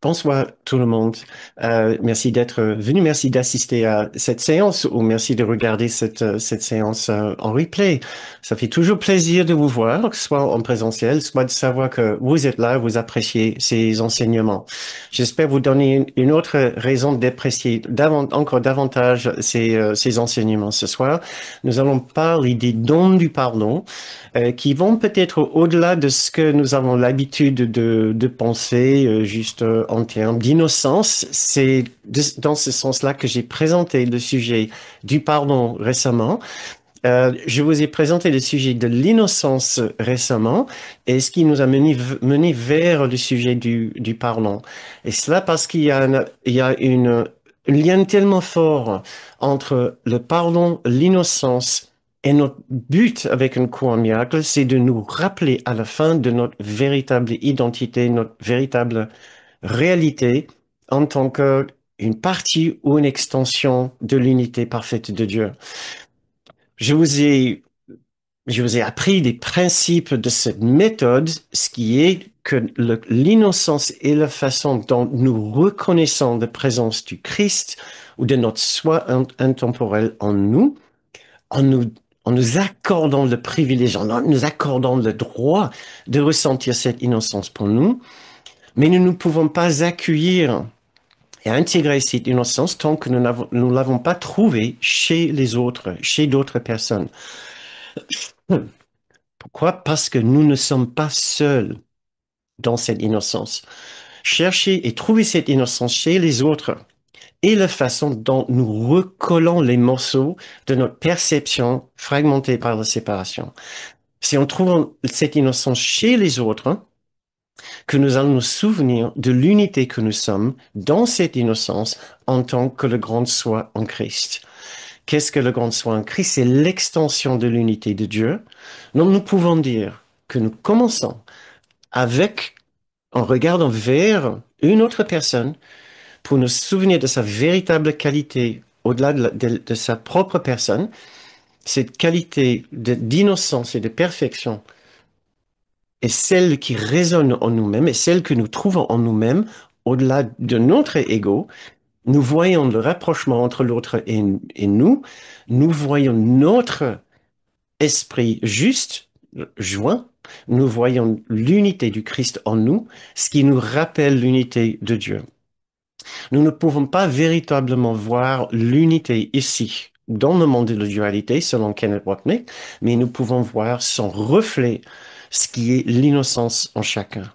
Bonsoir tout le monde. Merci d'être venu, merci d'assister à cette séance ou merci de regarder cette séance en replay. Ça fait toujours plaisir de vous voir, soit en présentiel, soit de savoir que vous êtes là, vous appréciez ces enseignements. J'espère vous donner une autre raison d'apprécier encore davantage ces enseignements ce soir. Nous allons parler des dons du pardon qui vont peut-être au-delà de ce que nous avons l'habitude de penser, juste en termes d'innocence. C'est dans ce sens-là que j'ai présenté le sujet du pardon récemment. Je vous ai présenté le sujet de l'innocence récemment et ce qui nous a mené vers le sujet du pardon. Et cela parce il y a un lien tellement fort entre le pardon, l'innocence et notre but avec un cours en miracle, c'est de nous rappeler à la fin de notre véritable identité, notre véritable réalité en tant qu'une partie ou une extension de l'unité parfaite de Dieu. Je vous ai je vous ai appris les principes de cette méthode, ce qui est que l'innocence est la façon dont nous reconnaissons la présence du Christ ou de notre soi intemporel en nous, en nous, en nous accordant le privilège, en nous accordant le droit de ressentir cette innocence pour nous, mais nous ne pouvons pas accueillir et intégrer cette innocence tant que nous l'avons pas trouvée chez les autres, chez d'autres personnes. Pourquoi? Parce que nous ne sommes pas seuls dans cette innocence. Chercher et trouver cette innocence chez les autres est la façon dont nous recollons les morceaux de notre perception fragmentée par la séparation. C'est en trouvant cette innocence chez les autres que nous allons nous souvenir de l'unité que nous sommes dans cette innocence en tant que le grand soi en Christ. Qu'est-ce que le grand soi en Christ? C'est l'extension de l'unité de Dieu. Donc nous pouvons dire que nous commençons avec, en regardant vers une autre personne pour nous souvenir de sa véritable qualité au-delà de sa propre personne, cette qualité d'innocence et de perfection est celle qui résonne en nous-mêmes et celle que nous trouvons en nous-mêmes au-delà de notre ego. Nous voyons le rapprochement entre l'autre et nous voyons notre esprit juste, joint, nous voyons l'unité du Christ en nous, ce qui nous rappelle l'unité de Dieu. Nous ne pouvons pas véritablement voir l'unité ici, dans le monde de la dualité, selon Kenneth Wapnick, mais nous pouvons voir son reflet, ce qui est l'innocence en chacun.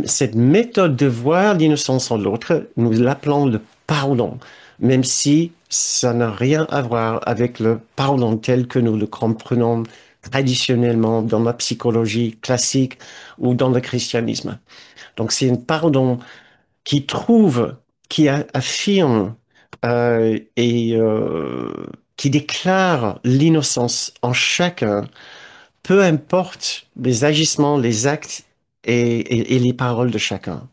Cette méthode de voir l'innocence en l'autre, nous l'appelons le pardon, même si ça n'a rien à voir avec le pardon tel que nous le comprenons traditionnellement dans la psychologie classique ou dans le christianisme. Donc c'est un pardon qui trouve, qui affirme et qui déclare l'innocence en chacun, peu importe les agissements, les actes et les paroles de chacun.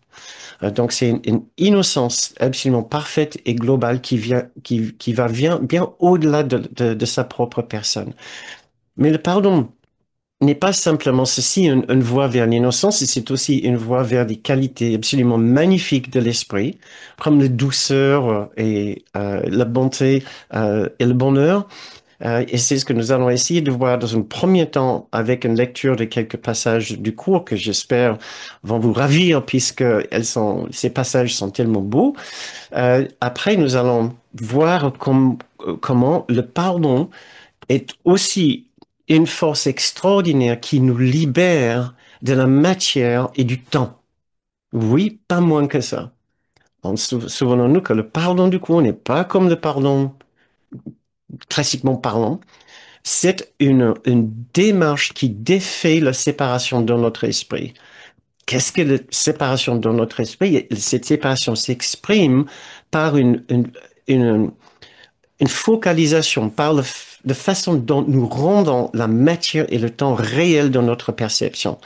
Donc c'est une innocence absolument parfaite et globale qui va bien au-delà de sa propre personne. Mais le pardon n'est pas simplement ceci, une voie vers l'innocence, c'est aussi une voie vers des qualités absolument magnifiques de l'esprit, comme la douceur et la bonté et le bonheur. Et c'est ce que nous allons essayer de voir dans un premier temps avec une lecture de quelques passages du cours que j'espère vont vous ravir puisque ces passages sont tellement beaux. Après, nous allons voir comment le pardon est aussi une force extraordinaire qui nous libère de la matière et du temps. Oui, pas moins que ça. Souvenons-nous que le pardon du coup n'est pas comme le pardon classiquement parlant. C'est une démarche qui défait la séparation dans notre esprit. Qu'est-ce que la séparation dans notre esprit? Cette séparation s'exprime par une, une focalisation, par la façon dont nous rendons la matière et le temps réel dans notre perception.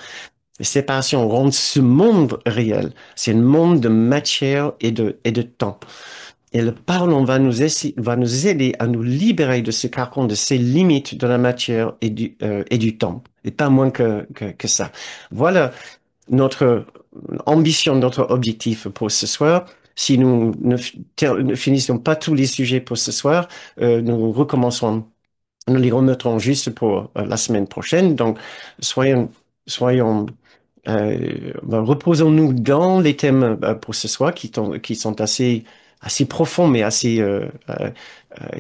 La séparation rend ce monde réel. C'est un monde de matière et de temps. Et le pardon va nous aider à nous libérer de ce carcan, de ces limites de la matière et du temps. Et pas moins que ça. Voilà notre ambition, notre objectif pour ce soir. Si nous ne finissons pas tous les sujets pour ce soir, nous recommencerons, nous les remettrons juste pour la semaine prochaine. Donc, soyons, soyons reposons-nous dans les thèmes pour ce soir qui sont assez profonds, mais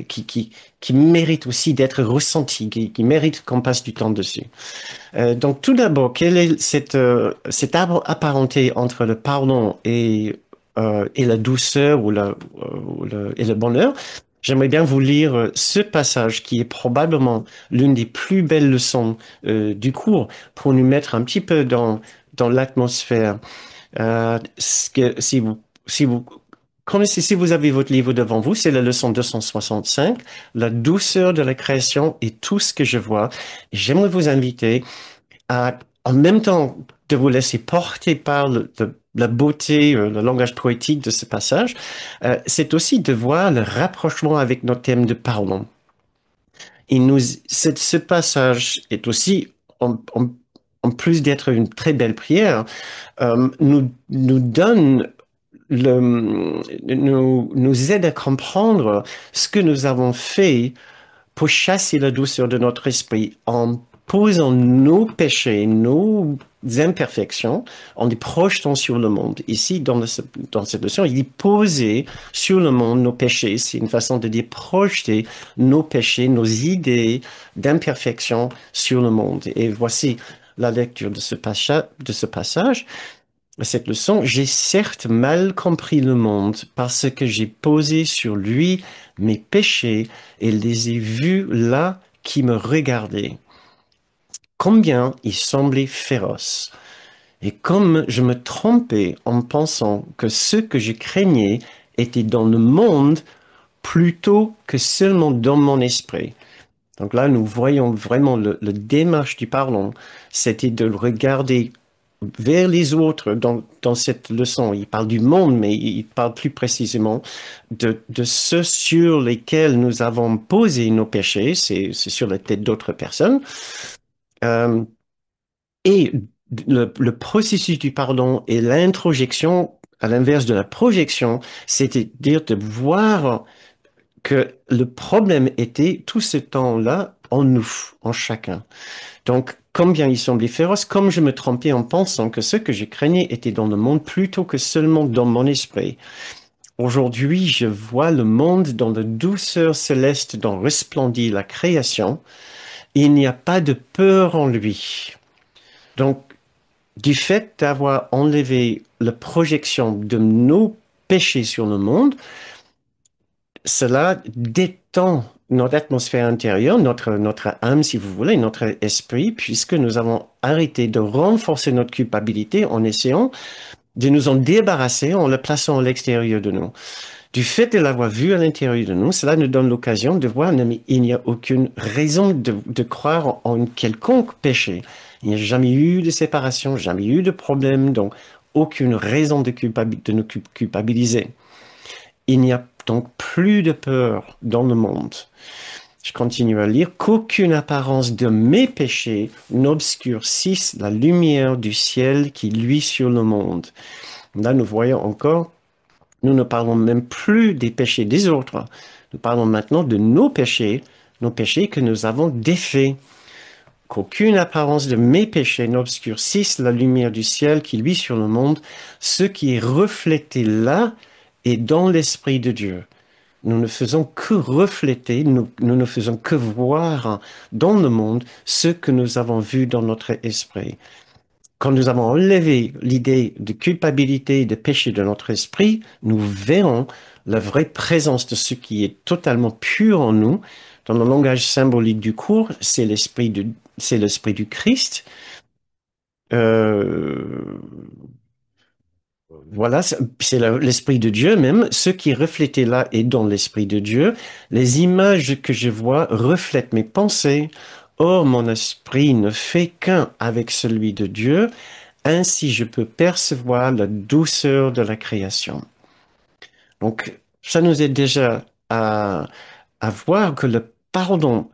qui méritent aussi d'être ressentis, qui méritent qu'on passe du temps dessus. Donc, tout d'abord, quelle est cette apparenté entre le pardon et la douceur et le bonheur? J'aimerais bien vous lire ce passage qui est probablement l'une des plus belles leçons du cours pour nous mettre un petit peu dans l'atmosphère. Si vous connaissez, si vous avez votre livre devant vous, c'est la leçon 265, la douceur de la création et tout ce que je vois. J'aimerais vous inviter en même temps de vous laisser porter par la beauté, le langage poétique de ce passage, c'est aussi de voir le rapprochement avec notre thème de pardon. Ce passage est aussi, en plus d'être une très belle prière, nous donne nous aide à comprendre ce que nous avons fait pour chasser la douceur de notre esprit en posant nos péchés, nos imperfections, en les projetant sur le monde. Ici, dans cette leçon, il dit poser sur le monde nos péchés. C'est une façon de dire projeter nos péchés, nos idées d'imperfection sur le monde. Et voici la lecture de ce passage. Cette leçon, j'ai certes mal compris le monde parce que j'ai posé sur lui mes péchés et les ai vus là qui me regardaient. Combien ils semblaient féroces. Et comme je me trompais en pensant que ce que je craignais était dans le monde plutôt que seulement dans mon esprit. Donc là, nous voyons vraiment le démarche du pardon, c'était de le regarder vers les autres dans cette leçon. Il parle du monde, mais il parle plus précisément de ceux sur lesquels nous avons posé nos péchés, c'est sur la tête d'autres personnes. Euh, et le processus du pardon et l'introjection, à l'inverse de la projection, c'est-à-dire de voir que le problème était tout ce temps-là en nous, en chacun. Donc, combien ils semblaient féroces, comme je me trompais en pensant que ce que je craignais était dans le monde plutôt que seulement dans mon esprit. Aujourd'hui, je vois le monde dans la douceur céleste dont resplendit la création. Il n'y a pas de peur en lui. Donc, du fait d'avoir enlevé la projection de nos péchés sur le monde, cela détend notre atmosphère intérieure, notre âme, si vous voulez, notre esprit, puisque nous avons arrêté de renforcer notre culpabilité en essayant de nous en débarrasser en le plaçant à l'extérieur de nous. Du fait de l'avoir vu à l'intérieur de nous, cela nous donne l'occasion de voir qu'il n'y a aucune raison de croire en quelconque péché. Il n'y a jamais eu de séparation, jamais eu de problème, donc aucune raison de nous culpabiliser. Il n'y a donc plus de peur dans le monde. Je continue à lire. Qu'aucune apparence de mes péchés n'obscurcisse la lumière du ciel qui luit sur le monde. Là, nous voyons encore, nous ne parlons même plus des péchés des autres. Nous parlons maintenant de nos péchés que nous avons défaits. Qu'aucune apparence de mes péchés n'obscurcisse la lumière du ciel qui luit sur le monde. Ce qui est reflété là est dans l'Esprit de Dieu. Nous ne faisons que refléter, nous ne faisons que voir dans le monde ce que nous avons vu dans notre esprit. Quand nous avons enlevé l'idée de culpabilité et de péché de notre esprit, nous verrons la vraie présence de ce qui est totalement pur en nous. Dans le langage symbolique du cours, c'est l'esprit du Christ. Euh, Voilà, c'est l'Esprit de Dieu même. Ce qui est reflété là est dans l'Esprit de Dieu. Les images que je vois reflètent mes pensées. Or, mon esprit ne fait qu'un avec celui de Dieu. Ainsi, je peux percevoir la douceur de la création. Donc, ça nous aide déjà à voir que le pardon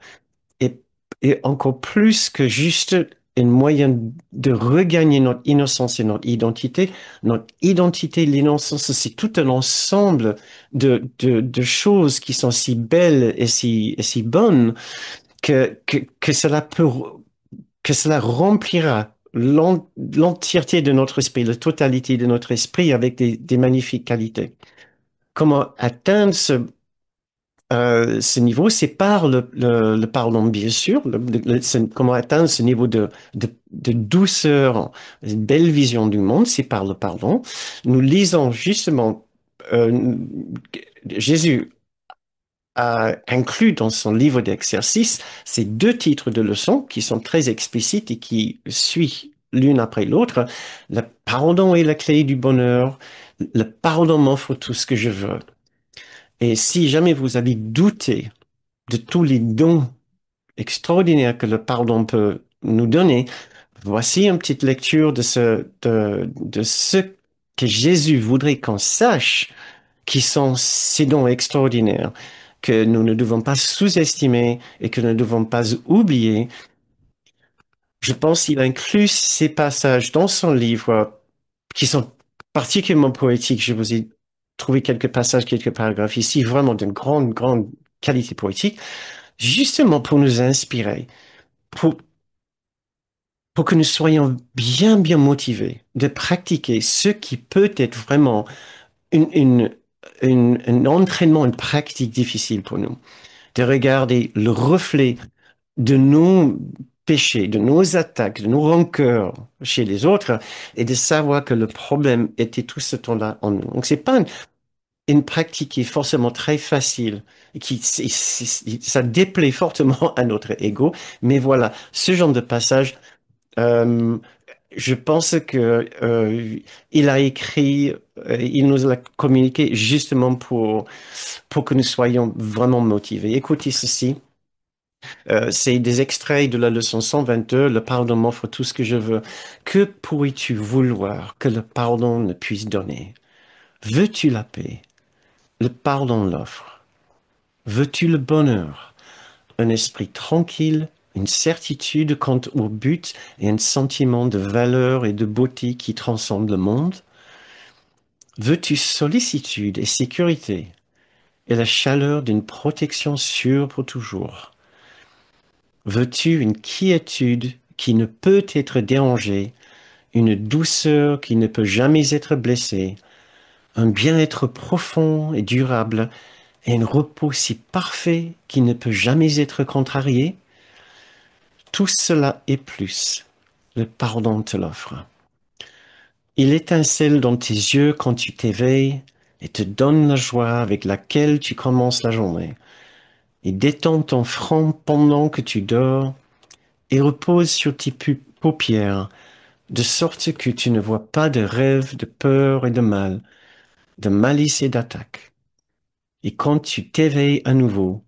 est, est encore plus que juste un moyen de regagner notre innocence et notre identité. Notre identité, l'innocence, c'est tout un ensemble de choses qui sont si belles et si bonnes que cela peut, que cela remplira l'entièreté de notre esprit, la totalité de notre esprit avec des magnifiques qualités. Comment atteindre ce niveau, c'est par le pardon, bien sûr. Comment atteindre ce niveau de douceur, une belle vision du monde, c'est par le pardon. Nous lisons justement, euh, Jésus a inclus dans son livre d'exercices ces deux titres de leçons qui sont très explicites et qui suivent l'une après l'autre. Le pardon est la clé du bonheur. Le pardon m'offre tout ce que je veux. Et si jamais vous avez douté de tous les dons extraordinaires que le pardon peut nous donner, voici une petite lecture de ce que Jésus voudrait qu'on sache qui sont ces dons extraordinaires que nous ne devons pas sous-estimer et que nous ne devons pas oublier. Je pense qu'il inclut ces passages dans son livre qui sont particulièrement poétiques. Je vous ai trouvé quelques passages, quelques paragraphes ici, vraiment d'une grande, grande qualité poétique, justement pour nous inspirer, pour, pour que nous soyons bien, bien motivés de pratiquer ce qui peut être vraiment une, une, un entraînement, une pratique difficile pour nous, de regarder le reflet de nos péchés, de nos attaques, de nos rancœurs chez les autres et de savoir que le problème était tout ce temps-là en nous. Donc, c'est pas une pratique qui est forcément très facile, ça déplaît fortement à notre ego, mais voilà, ce genre de passage, euh, je pense que il a écrit, il nous l'a communiqué justement pour que nous soyons vraiment motivés. Écoutez ceci. C'est des extraits de la leçon 122. Le pardon m'offre tout ce que je veux. Que pourrais-tu vouloir que le pardon ne puisse donner? Veux-tu la paix? Le pardon l'offre. Veux-tu le bonheur? Un esprit tranquille, une certitude quant au but et un sentiment de valeur et de beauté qui transcende le monde? Veux-tu sollicitude et sécurité et la chaleur d'une protection sûre pour toujours? Veux-tu une quiétude qui ne peut être dérangée, une douceur qui ne peut jamais être blessée, un bien-être profond et durable, et un repos si parfait qui ne peut jamais être contrarié? Tout cela et plus, le pardon te l'offre. Il étincelle dans tes yeux quand tu t'éveilles et te donne la joie avec laquelle tu commences la journée. Il détend ton front pendant que tu dors et repose sur tes paupières de sorte que tu ne vois pas de rêves de peur et de mal, de malice et d'attaque. Et quand tu t'éveilles à nouveau,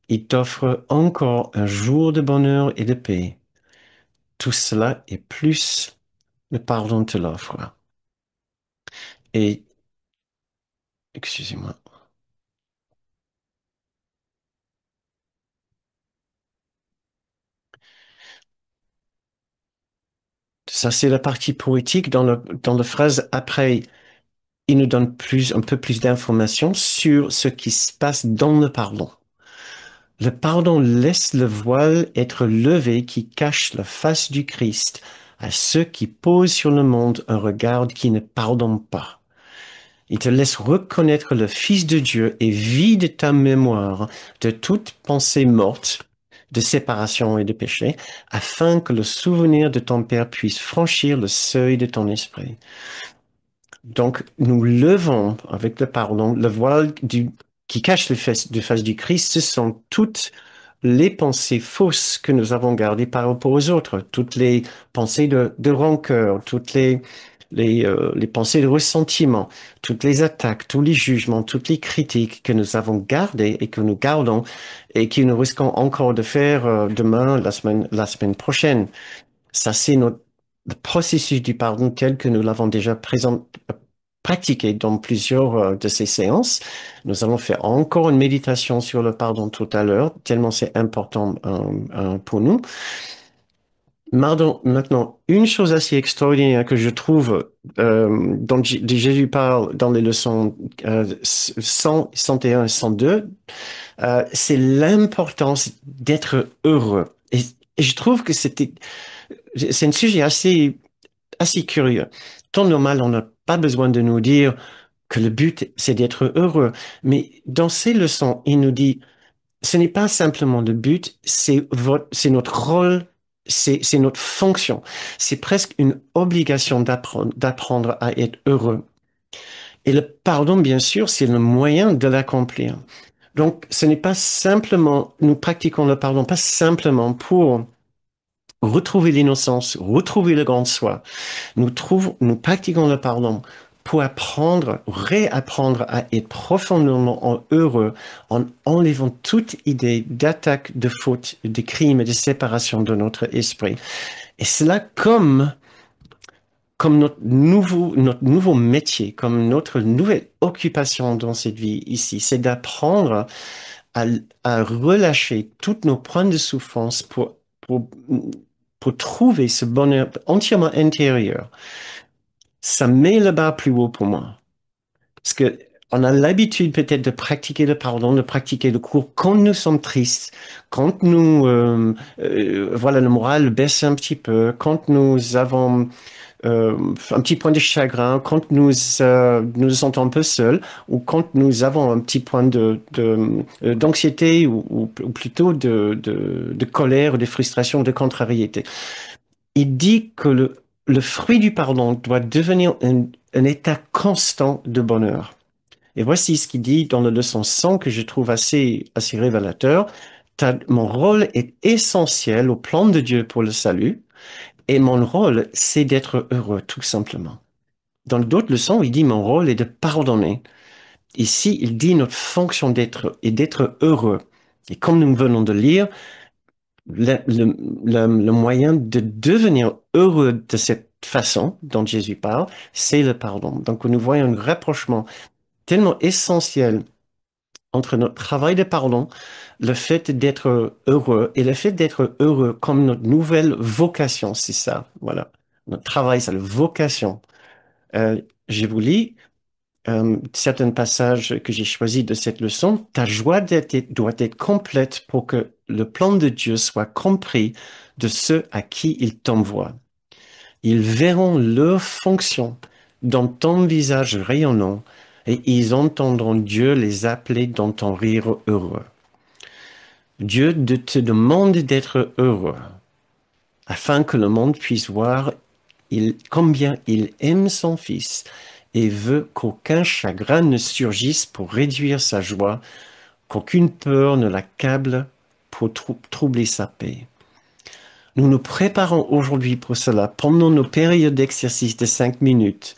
il t'offre encore un jour de bonheur et de paix. Tout cela et plus, le pardon te l'offre. Et, excusez-moi, ça c'est la partie poétique. Dans la phrase après, il nous donne un peu plus d'informations sur ce qui se passe dans le pardon. Le pardon laisse le voile être levé qui cache la face du Christ à ceux qui posent sur le monde un regard qui ne pardonne pas. Il te laisse reconnaître le Fils de Dieu et vide ta mémoire de toute pensée morte, de séparation et de péché, afin que le souvenir de ton Père puisse franchir le seuil de ton esprit. Donc, nous levons avec le pardon le voile qui cache le face du Christ. Ce sont toutes les pensées fausses que nous avons gardées par rapport aux autres, toutes les pensées de rancœur, les pensées de ressentiment, toutes les attaques, tous les jugements, toutes les critiques que nous avons gardées et que nous gardons et que nous risquons encore de faire demain, la semaine prochaine. Ça, c'est le processus du pardon tel que nous l'avons déjà pratiqué dans plusieurs de ces séances. Nous allons faire encore une méditation sur le pardon tout à l'heure, tellement c'est important pour nous. Maintenant, une chose assez extraordinaire que je trouve dont Jésus parle dans les leçons 100, 101 et 102, c'est l'importance d'être heureux. Et je trouve que c'est un sujet assez curieux. Temps normal, on n'a pas besoin de nous dire que le but, c'est d'être heureux. Mais dans ces leçons, il nous dit, ce n'est pas simplement le but, c'est notre rôle, c'est notre fonction. C'est presque une obligation d'apprendre à être heureux. Et le pardon, bien sûr, c'est le moyen de l'accomplir. Donc, ce n'est pas simplement, nous pratiquons le pardon, pas simplement pour retrouver l'innocence, retrouver le grand soi. Nous pratiquons le pardon pour apprendre, réapprendre à être profondément heureux en enlevant toute idée d'attaque, de faute, de crime et de séparation de notre esprit. Et cela comme notre nouveau métier, comme notre nouvelle occupation dans cette vie ici, c'est d'apprendre à, à relâcher tous nos points de souffrance pour trouver ce bonheur entièrement intérieur. Ça met le bar plus haut pour moi. Parce que on a l'habitude peut-être de pratiquer le pardon, de pratiquer le cours quand nous sommes tristes, quand voilà, le moral baisse un petit peu, quand nous avons un petit point de chagrin, quand nous nous sentons un peu seuls, ou quand nous avons un petit point d'anxiété, ou plutôt de colère, de frustration, de contrariété. Il dit que le fruit du pardon doit devenir un état constant de bonheur. Et voici ce qu'il dit dans la leçon 100 que je trouve assez révélateur. Mon rôle est essentiel au plan de Dieu pour le salut, et mon rôle, c'est d'être heureux, tout simplement. Dans d'autres leçons, il dit mon rôle est de pardonner. Ici, il dit notre fonction d'être heureux. Et comme nous venons de lire, le moyen de devenir heureux de cette façon dont Jésus parle, c'est le pardon. Donc, nous voyons un rapprochement tellement essentiel entre notre travail de pardon, le fait d'être heureux et le fait d'être heureux comme notre nouvelle vocation, c'est ça, voilà. Notre travail, c'est la vocation. Je vous lis certains passages que j'ai choisis de cette leçon. Ta joie doit être complète pour que le plan de Dieu soit compris de ceux à qui il t'envoie. Ils verront leur fonction dans ton visage rayonnant et ils entendront Dieu les appeler dans ton rire heureux. Te demande d'être heureux afin que le monde puisse voir combien il aime son Fils et veut qu'aucun chagrin ne surgisse pour réduire sa joie, qu'aucune peur ne l'accable pour troubler sa paix. Nous nous préparons aujourd'hui pour cela pendant nos périodes d'exercice de 5 minutes,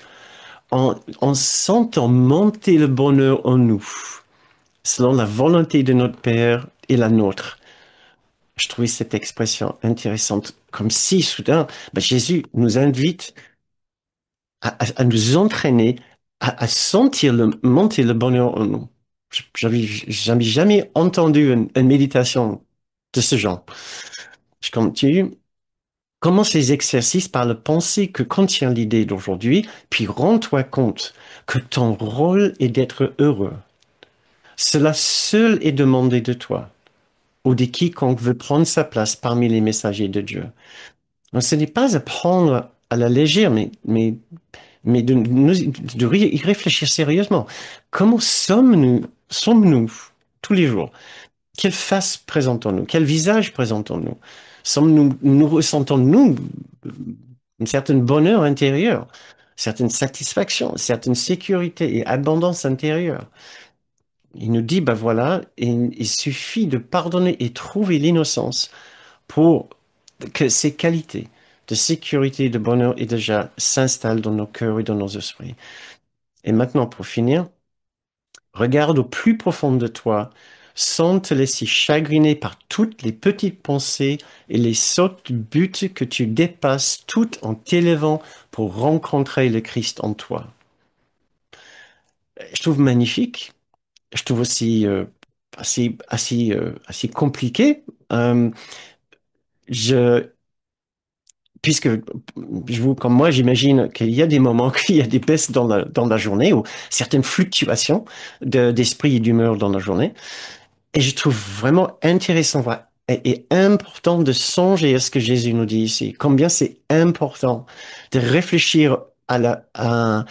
en sentant monter le bonheur en nous, selon la volonté de notre Père et la nôtre. Je trouvais cette expression intéressante, comme si soudain, Jésus nous invite à nous entraîner à sentir monter le bonheur en nous. J'avais jamais entendu une méditation de ce genre. Je continue. Commence les exercices par le pensée que contient l'idée d'aujourd'hui, puis rends-toi compte que ton rôle est d'être heureux. Cela seul est demandé de toi ou de quiconque veut prendre sa place parmi les messagers de Dieu. Donc, ce n'est pas à prendre à la légère, mais de y réfléchir sérieusement. Comment sommes-nous tous les jours? Quelle face présentons-nous? Quel visage présentons-nous? Nous ressentons-nous une certaine bonheur intérieur, certaine satisfaction, certaine sécurité et abondance intérieure? Il nous dit, voilà, il suffit de pardonner et trouver l'innocence pour que ces qualités de sécurité et de bonheur et déjà s'installent dans nos cœurs et dans nos esprits. Et maintenant, pour finir, regarde au plus profond de toi, sans te laisser chagriner par toutes les petites pensées et les sautes buts que tu dépasses tout en t'élevant pour rencontrer le Christ en toi. Je trouve magnifique. Je trouve aussi assez compliqué. Je, puisque comme moi, j'imagine qu'il y a des moments, qu'il y a des baisses dans la journée ou certaines fluctuations d'esprit et d'humeur dans la journée. Et je trouve vraiment intéressant et important de songer à ce que Jésus nous dit ici. Combien c'est important de réfléchir à la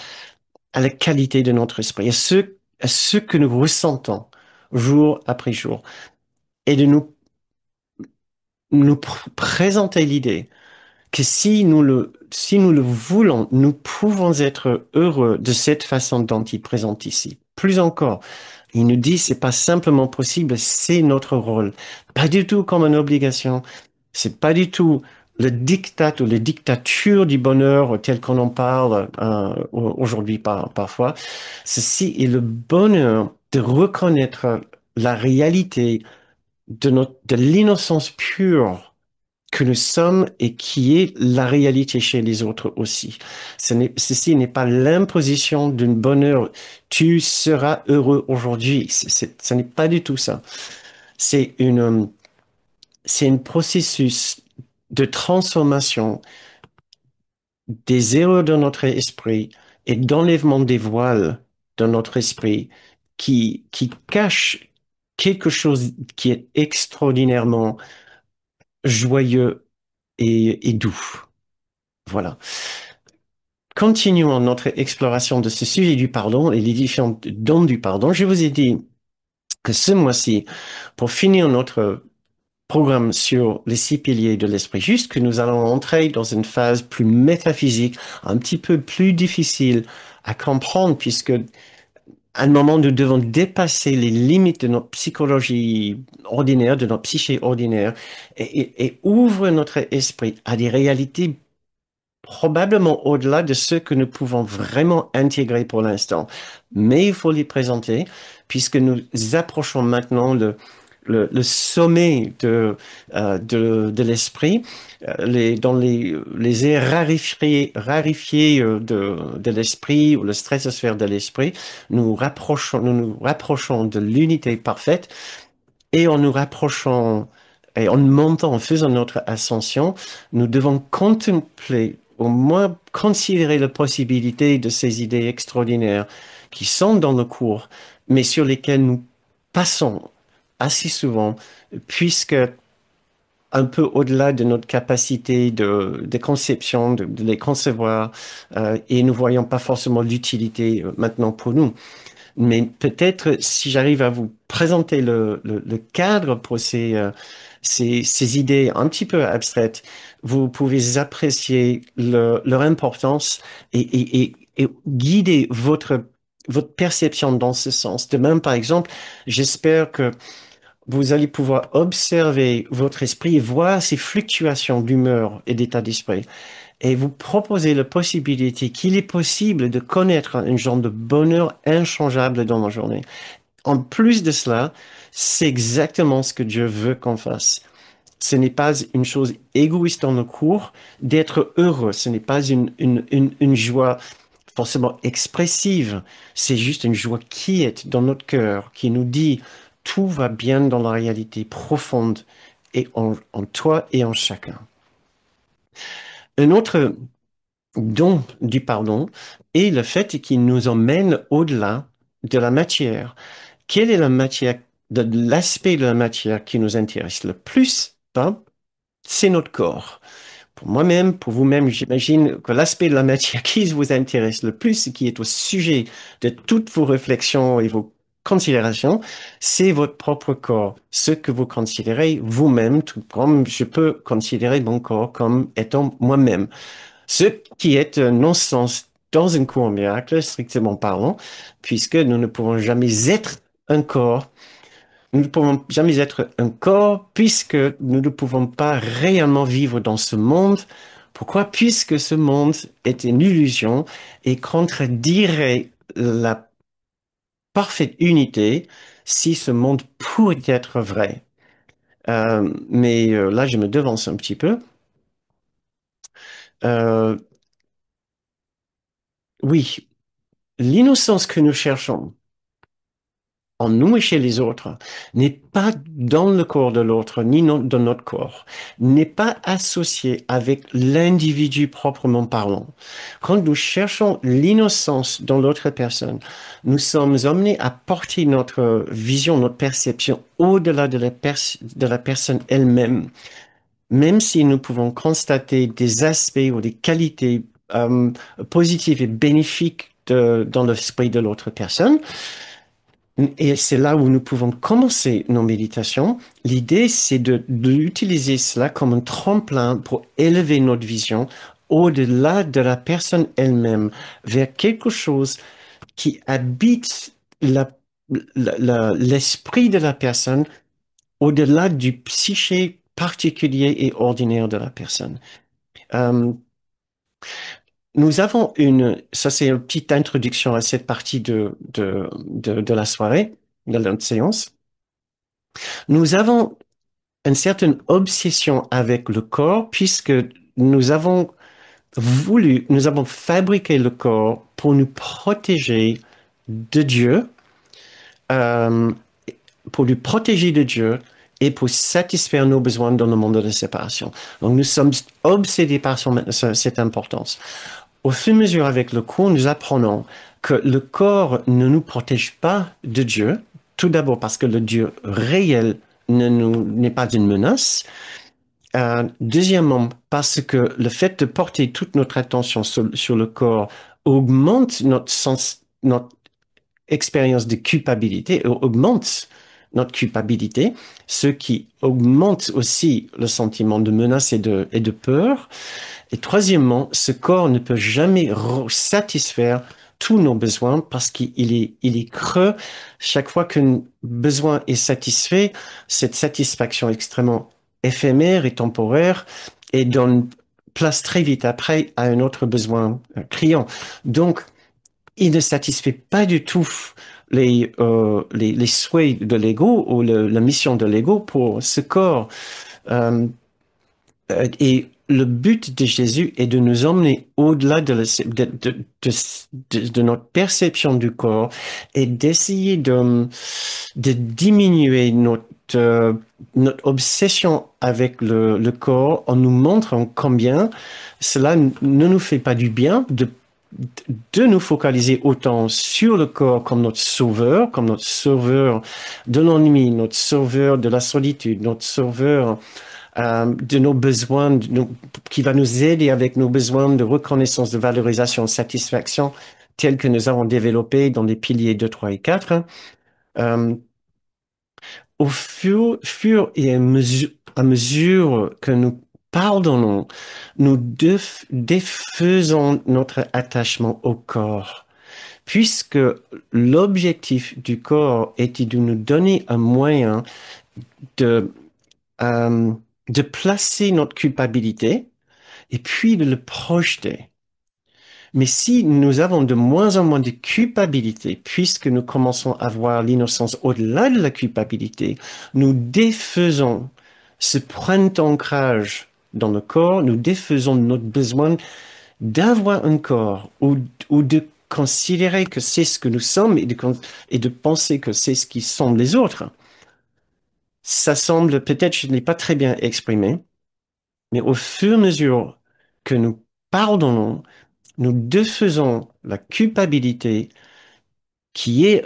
qualité de notre esprit, à ce que nous ressentons jour après jour. Et de nous présenter l'idée que si nous le voulons, nous pouvons être heureux de cette façon dont il présente ici. Plus encore, il nous dit, c'est pas simplement possible, c'est notre rôle. Pas du tout comme une obligation. C'est pas du tout le diktat ou les dictatures du bonheur tel qu'on en parle aujourd'hui parfois. Ceci est le bonheur de reconnaître la réalité de l'innocence pure que nous sommes et qui est la réalité chez les autres aussi. Ceci n'est pas l'imposition d'une bonheur. Tu seras heureux aujourd'hui. Ce n'est pas du tout ça. C'est c'est un processus de transformation des erreurs de notre esprit et d'enlèvement des voiles de notre esprit qui cache quelque chose qui est extraordinairement joyeux et doux. Voilà. Continuons notre exploration de ce sujet du pardon et les différents dons du pardon. Je vous ai dit que ce mois-ci, pour finir notre programme sur les 6 piliers de l'esprit juste, que nous allons entrer dans une phase plus métaphysique, un petit peu plus difficile à comprendre, puisque à un moment, nous devons dépasser les limites de notre psychologie ordinaire, de notre psyché ordinaire, et ouvre notre esprit à des réalités probablement au-delà de ce que nous pouvons vraiment intégrer pour l'instant. Mais il faut les présenter puisque nous approchons maintenant le sommet de l'esprit, dans les aires rarifiées de l'esprit ou le stratosphère de l'esprit, nous nous rapprochons de l'unité parfaite et en nous rapprochant et en montant, en faisant notre ascension, nous devons contempler, au moins considérer la possibilité de ces idées extraordinaires qui sont dans le cours, mais sur lesquelles nous passons assez souvent, puisque un peu au-delà de notre capacité de conception, de les concevoir, et nous voyons pas forcément l'utilité maintenant pour nous. Mais peut-être si j'arrive à vous présenter le cadre pour ces idées un petit peu abstraites, vous pouvez apprécier leur importance et guider votre perception dans ce sens. De même, par exemple, j'espère que vous allez pouvoir observer votre esprit et voir ces fluctuations d'humeur et d'état d'esprit et vous proposer la possibilité qu'il est possible de connaître un genre de bonheur inchangeable dans la journée. En plus de cela, c'est exactement ce que Dieu veut qu'on fasse. Ce n'est pas une chose égoïste dans le cours d'être heureux. Ce n'est pas une joie forcément expressive. C'est juste une joie qui est dans notre cœur, qui nous dit tout va bien dans la réalité profonde et en toi et en chacun. Un autre don du pardon est le fait qu'il nous emmène au-delà de la matière. Quelle est la matière, de l'aspect de la matière qui nous intéresse le plus? Ben, c'est notre corps. Pour moi-même, pour vous-même, j'imagine que l'aspect de la matière qui vous intéresse le plus, et qui est au sujet de toutes vos réflexions et vos considérations, c'est votre propre corps, ce que vous considérez vous-même, tout comme je peux considérer mon corps comme étant moi-même. Ce qui est un non-sens dans un cours miracle, strictement parlant, puisque nous ne pouvons jamais être un corps. Nous ne pouvons jamais être un corps puisque nous ne pouvons pas réellement vivre dans ce monde. Pourquoi? Puisque ce monde est une illusion et contredirait la parfaite unité si ce monde pourrait être vrai. Mais là, je me devance un petit peu. Euh, oui, l'innocence que nous cherchons, en nous et chez les autres, n'est pas dans le corps de l'autre, ni dans notre corps, n'est pas associé avec l'individu proprement parlant. Quand nous cherchons l'innocence dans l'autre personne, nous sommes amenés à porter notre vision, notre perception au-delà de la personne elle-même, même si nous pouvons constater des aspects ou des qualités positives et bénéfiques dans l'esprit de l'autre personne. Et c'est là où nous pouvons commencer nos méditations. L'idée, c'est d'utiliser cela comme un tremplin pour élever notre vision au-delà de la personne elle-même, vers quelque chose qui habite l'esprit de la personne, au-delà du psyché particulier et ordinaire de la personne. Euh, Nous avons ça c'est une petite introduction à cette partie de la soirée, de la séance. Nous avons une certaine obsession avec le corps puisque nous avons nous avons fabriqué le corps pour nous protéger de Dieu, euh, pour nous protéger de Dieu et pour satisfaire nos besoins dans le monde de la séparation. Donc nous sommes obsédés par cette importance. Au fur et à mesure avec le cours, nous apprenons que le corps ne nous protège pas de Dieu. Tout d'abord parce que le Dieu réel n'est pas une menace. Deuxièmement, parce que le fait de porter toute notre attention sur le corps augmente notre expérience de culpabilité, augmente notre culpabilité, ce qui augmente aussi le sentiment de menace et de peur. Et troisièmement, ce corps ne peut jamais satisfaire tous nos besoins parce il est creux. Chaque fois qu'un besoin est satisfait, cette satisfaction extrêmement éphémère et temporaire et donne place très vite après à un autre besoin criant. Donc, il ne satisfait pas du tout les souhaits de l'ego ou la mission de l'ego pour ce corps. Euh, et le but de Jésus est de nous emmener au-delà de notre perception du corps et d'essayer de diminuer notre obsession avec le corps en nous montrant combien cela ne nous fait pas du bien de nous focaliser autant sur le corps comme notre sauveur de l'ennui, notre sauveur de la solitude, notre sauveur de nos besoins, qui va nous aider avec nos besoins de reconnaissance, de valorisation, de satisfaction, tels que nous avons développés dans les piliers 2, 3 et 4. Euh, Au fur et à mesure que nous pardonnons, nous défaisons notre attachement au corps, puisque l'objectif du corps était de nous donner un moyen de, euh, de placer notre culpabilité et puis de le projeter. Mais si nous avons de moins en moins de culpabilité, puisque nous commençons à voir l'innocence au-delà de la culpabilité, nous défaisons ce point d'ancrage dans le corps, nous défaisons notre besoin d'avoir un corps ou de considérer que c'est ce que nous sommes et de penser que c'est ce qui sont les autres. Ça semble, peut-être je ne l'ai pas très bien exprimé, mais au fur et à mesure que nous pardonnons, nous défaisons la culpabilité qui est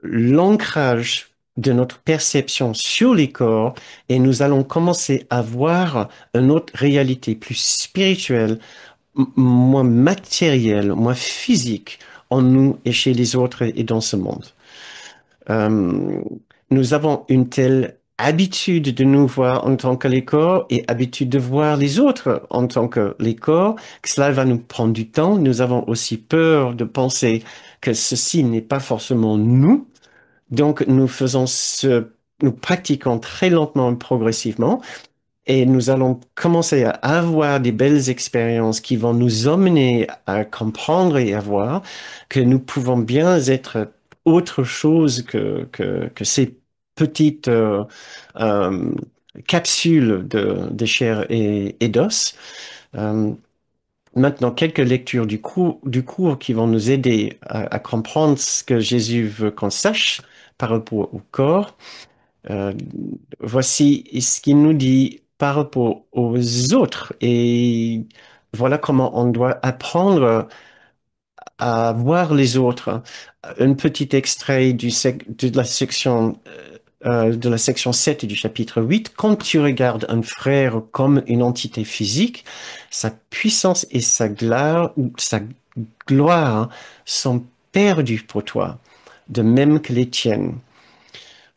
l'ancrage de notre perception sur les corps et nous allons commencer à voir une autre réalité plus spirituelle, moins matérielle, moins physique en nous et chez les autres et dans ce monde. Euh, Nous avons une telle habitude de nous voir en tant que les corps et habitude de voir les autres en tant que les corps, que cela va nous prendre du temps. Nous avons aussi peur de penser que ceci n'est pas forcément nous. Donc, nous pratiquons très lentement et progressivement et nous allons commencer à avoir des belles expériences qui vont nous emmener à comprendre et à voir que nous pouvons bien être autre chose que ces petites euh, capsules de chair et d'os. Euh, Maintenant, quelques lectures du cours qui vont nous aider à comprendre ce que Jésus veut qu'on sache par rapport au corps. Euh, Voici ce qu'il nous dit par rapport aux autres. Et voilà comment on doit apprendre à voir les autres. Un petit extrait de la section 7 du chapitre 8. Quand tu regardes un frère comme une entité physique, sa puissance et sa gloire sont perdues pour toi, de même que les tiennes.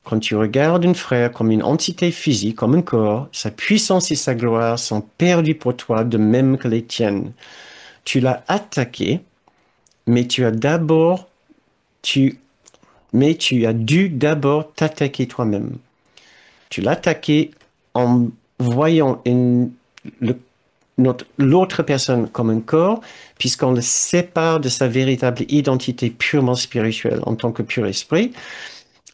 Quand tu regardes un frère comme une entité physique, comme un corps, sa puissance et sa gloire sont perdues pour toi, de même que les tiennes. Tu l'as attaqué, mais tu, tu as dû d'abord t'attaquer toi-même. Tu l'as attaqué en voyant l'autre personne comme un corps, puisqu'on le sépare de sa véritable identité purement spirituelle en tant que pur esprit.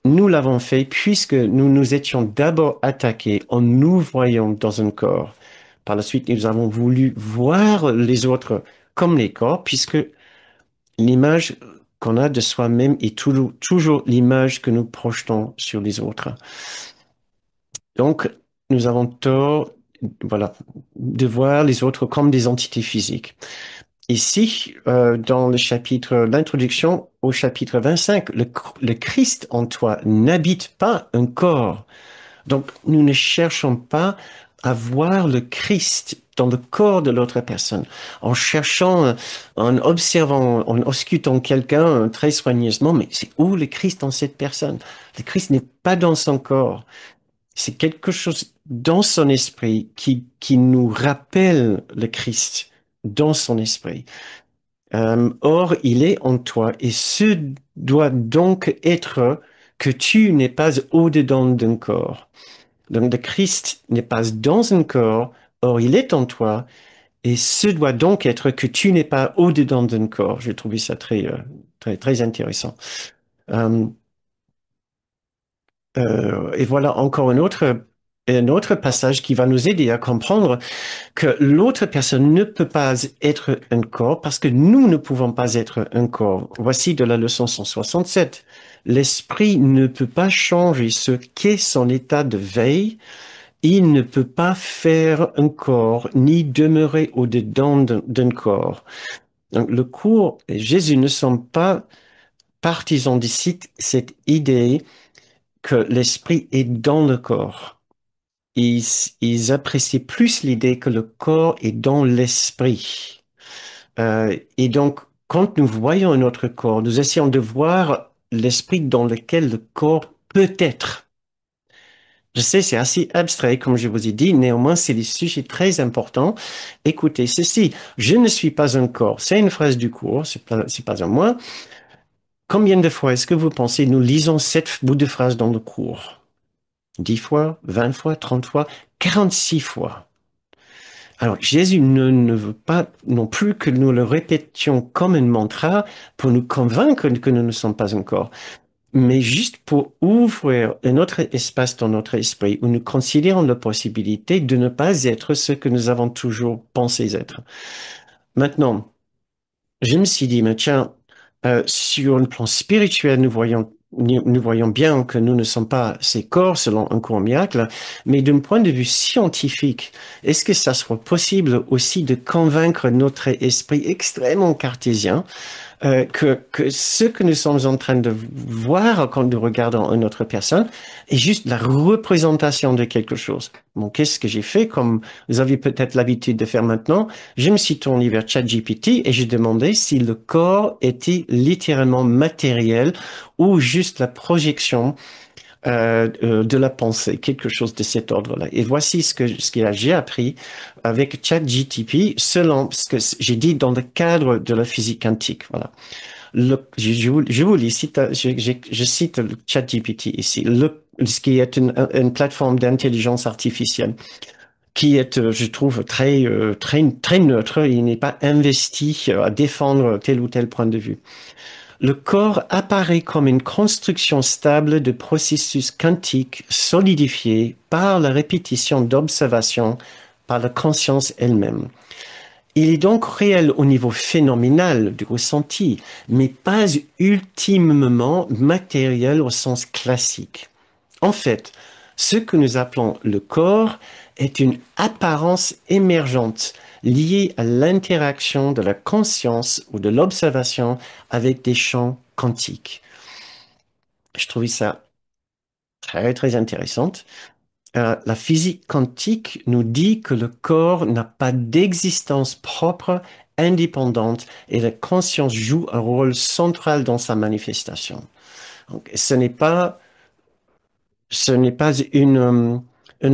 Nous l'avons fait puisque nous nous étions d'abord attaqués en nous voyant dans un corps. Par la suite, nous avons voulu voir les autres comme les corps, puisque l'image qu'on a de soi-même est toujours l'image que nous projetons sur les autres. Donc, nous avons tort, voilà, de voir les autres comme des entités physiques. Ici, dans l'introduction au chapitre 25, le Christ en toi n'habite pas un corps. Donc, nous ne cherchons pas à voir le Christ dans le corps de l'autre personne, en cherchant, en observant, en auscultant quelqu'un très soigneusement, mais c'est où le Christ dans cette personne? Le Christ n'est pas dans son corps. C'est quelque chose dans son esprit qui nous rappelle le Christ dans son esprit. Or, il est en toi et ce doit donc être que tu n'es pas au-dedans d'un corps. Donc, le Christ n'est pas dans un corps, or il est en toi, et ce doit donc être que tu n'es pas au-dedans d'un corps. J'ai trouvé ça très intéressant. Euh, et voilà encore un autre passage qui va nous aider à comprendre que l'autre personne ne peut pas être un corps parce que nous ne pouvons pas être un corps. Voici de la leçon 167. L'esprit ne peut pas changer ce qu'est son état de veille. Il ne peut pas faire un corps ni demeurer au-dedans d'un corps. Donc, le cours Jésus ne sont pas partisans d'ici cette idée que l'esprit est dans le corps. Ils, ils apprécient plus l'idée que le corps est dans l'esprit. Et donc, quand nous voyons notre corps, nous essayons de voir l'esprit dans lequel le corps peut être. Je sais, c'est assez abstrait, comme je vous ai dit, néanmoins, c'est des sujets très importants. Écoutez, ceci, je ne suis pas un corps. C'est une phrase du cours, c'est pas un moi. Combien de fois est-ce que vous pensez, nous lisons cette bout de phrase dans le cours? 10 fois, 20 fois, 30 fois, 46 fois. Alors, Jésus ne veut pas non plus que nous le répétions comme un mantra pour nous convaincre que nous ne sommes pas un corps, mais juste pour ouvrir un autre espace dans notre esprit où nous considérons la possibilité de ne pas être ce que nous avons toujours pensé être. Maintenant, je me suis dit, mais tiens, sur le plan spirituel, nous voyons bien que nous ne sommes pas ces corps selon un cours miracle, mais d'un point de vue scientifique, est-ce que ça sera possible aussi de convaincre notre esprit extrêmement cartésien que ce que nous sommes en train de voir quand nous regardons une autre personne est juste la représentation de quelque chose. Bon, qu'est-ce que j'ai fait? Comme vous avez peut-être l'habitude de faire maintenant, je me suis tourné vers ChatGPT et j'ai demandé si le corps était littéralement matériel ou juste la projection de la pensée, quelque chose de cet ordre-là. Et voici ce que j'ai appris avec ChatGPT, selon ce que j'ai dit dans le cadre de la physique quantique. Voilà. Je vous lis, je cite le ChatGPT ici, ce qui est une plateforme d'intelligence artificielle qui est, je trouve, très neutre. Il n'est pas investi à défendre tel ou tel point de vue. Le corps apparaît comme une construction stable de processus quantiques solidifiés par la répétition d'observations par la conscience elle-même. Il est donc réel au niveau phénoménal du ressenti, mais pas ultimement matériel au sens classique. En fait, ce que nous appelons le corps est une apparence émergente liée à l'interaction de la conscience ou de l'observation avec des champs quantiques. Je trouvais ça très, très intéressant. La physique quantique nous dit que le corps n'a pas d'existence propre, indépendante, et la conscience joue un rôle central dans sa manifestation. Donc, ce n'est pas une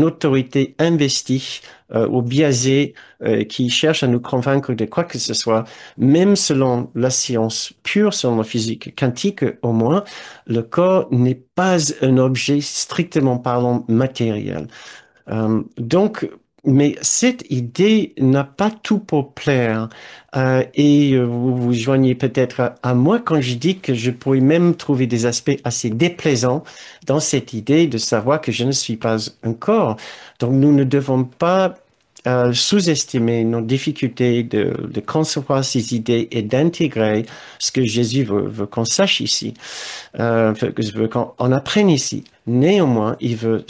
autorité investie ou biaisée qui cherche à nous convaincre de quoi que ce soit. Même selon la science pure, selon la physique quantique au moins, le corps n'est pas un objet strictement parlant matériel. Donc, mais cette idée n'a pas tout pour plaire. Et vous vous joignez peut-être à moi quand je dis que je pourrais même trouver des aspects assez déplaisants dans cette idée de savoir que je ne suis pas un corps. Donc, nous ne devons pas sous-estimer nos difficultés de concevoir ces idées et d'intégrer ce que Jésus veut qu'on sache ici, que je veux qu'on apprenne ici. Néanmoins, il veut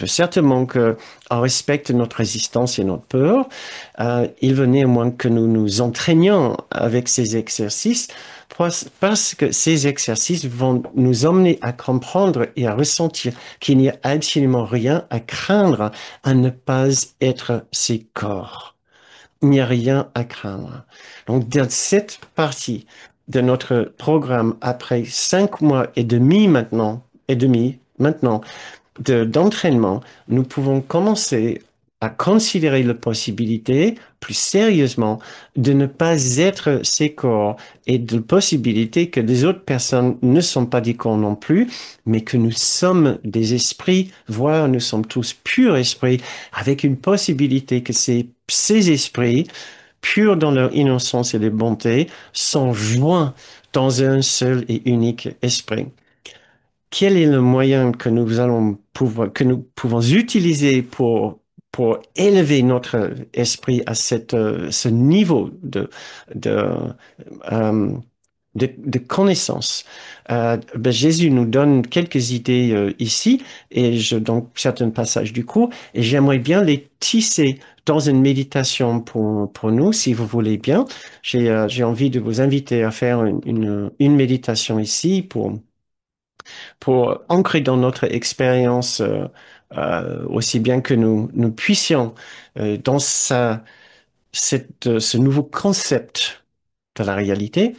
certainement qu'on respecte notre résistance et notre peur. Il veut néanmoins que nous nous entraînions avec ces exercices parce que ces exercices vont nous emmener à comprendre et à ressentir qu'il n'y a absolument rien à craindre à ne pas être ces corps. Il n'y a rien à craindre. Donc, dans cette partie de notre programme, après 5 mois et demi maintenant, d'entraînement, nous pouvons commencer à considérer la possibilité, plus sérieusement, de ne pas être ces corps et de la possibilité que les autres personnes ne sont pas des corps non plus, mais que nous sommes des esprits, voire nous sommes tous purs esprits, avec une possibilité que ces esprits, purs dans leur innocence et leur bonté, sont joints dans un seul et unique esprit. Quel est le moyen que nous pouvons utiliser pour élever notre esprit à ce niveau de, euh, de connaissance? Jésus nous donne quelques idées ici, et je donne certains passages du cours, et j'aimerais bien les tisser dans une méditation pour nous, si vous voulez bien. J'ai envie de vous inviter à faire une méditation ici pour ancrer dans notre expérience aussi bien que nous puissions dans ce nouveau concept de la réalité.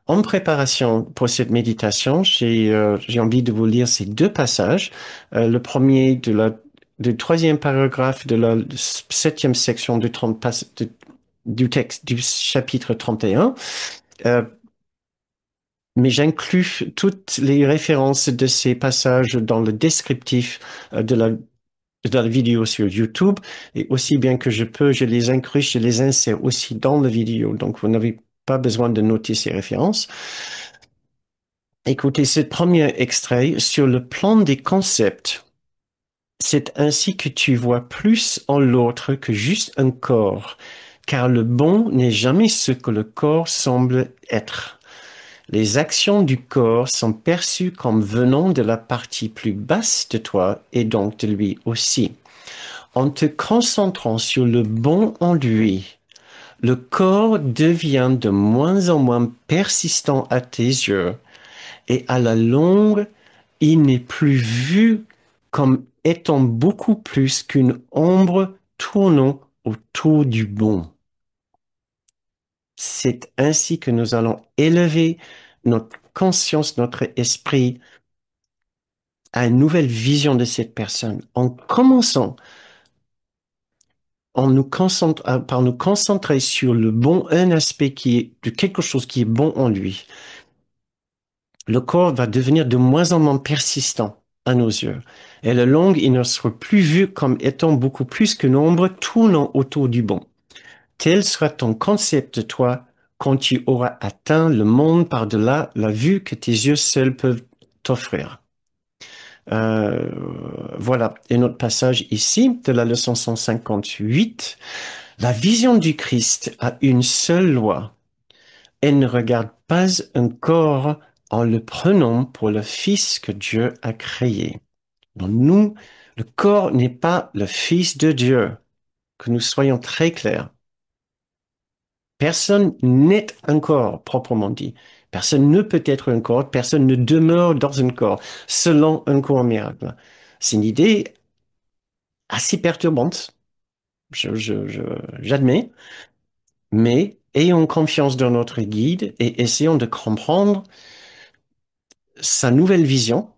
En préparation pour cette méditation, j'ai envie de vous lire ces deux passages. Le premier du troisième paragraphe de la septième section du texte du chapitre 31. Mais j'inclus toutes les références de ces passages dans le descriptif de la vidéo sur YouTube. Et aussi bien que je peux, je les incruse, je les insère aussi dans la vidéo. Donc, vous n'avez pas besoin de noter ces références. Écoutez ce premier extrait sur le plan des concepts. C'est ainsi que tu vois plus en l'autre que juste un corps, car le bon n'est jamais ce que le corps semble être. Les actions du corps sont perçues comme venant de la partie plus basse de toi et donc de lui aussi. En te concentrant sur le bon en lui, le corps devient de moins en moins persistant à tes yeux et à la longue, il n'est plus vu comme étant beaucoup plus qu'une ombre tournant autour du bon. C'est ainsi que nous allons élever notre conscience, notre esprit à une nouvelle vision de cette personne en commençant par nous concentrer sur le bon, un aspect de quelque chose qui est bon en lui. Le corps va devenir de moins en moins persistant à nos yeux. Et le long, il ne sera plus vu comme étant beaucoup plus qu'une ombre tournant autour du bon. Tel sera ton concept de toi quand tu auras atteint le monde par-delà la vue que tes yeux seuls peuvent t'offrir. Voilà, et notre passage ici de la leçon 158. La vision du Christ a une seule loi. Elle ne regarde pas un corps en le prenant pour le Fils que Dieu a créé. Donc nous, le corps n'est pas le Fils de Dieu, que nous soyons très clairs. Personne n'est un corps, proprement dit. Personne ne peut être un corps, personne ne demeure dans un corps, selon un corps miracle. C'est une idée assez perturbante, j'admets, mais ayons confiance dans notre guide et essayons de comprendre sa nouvelle vision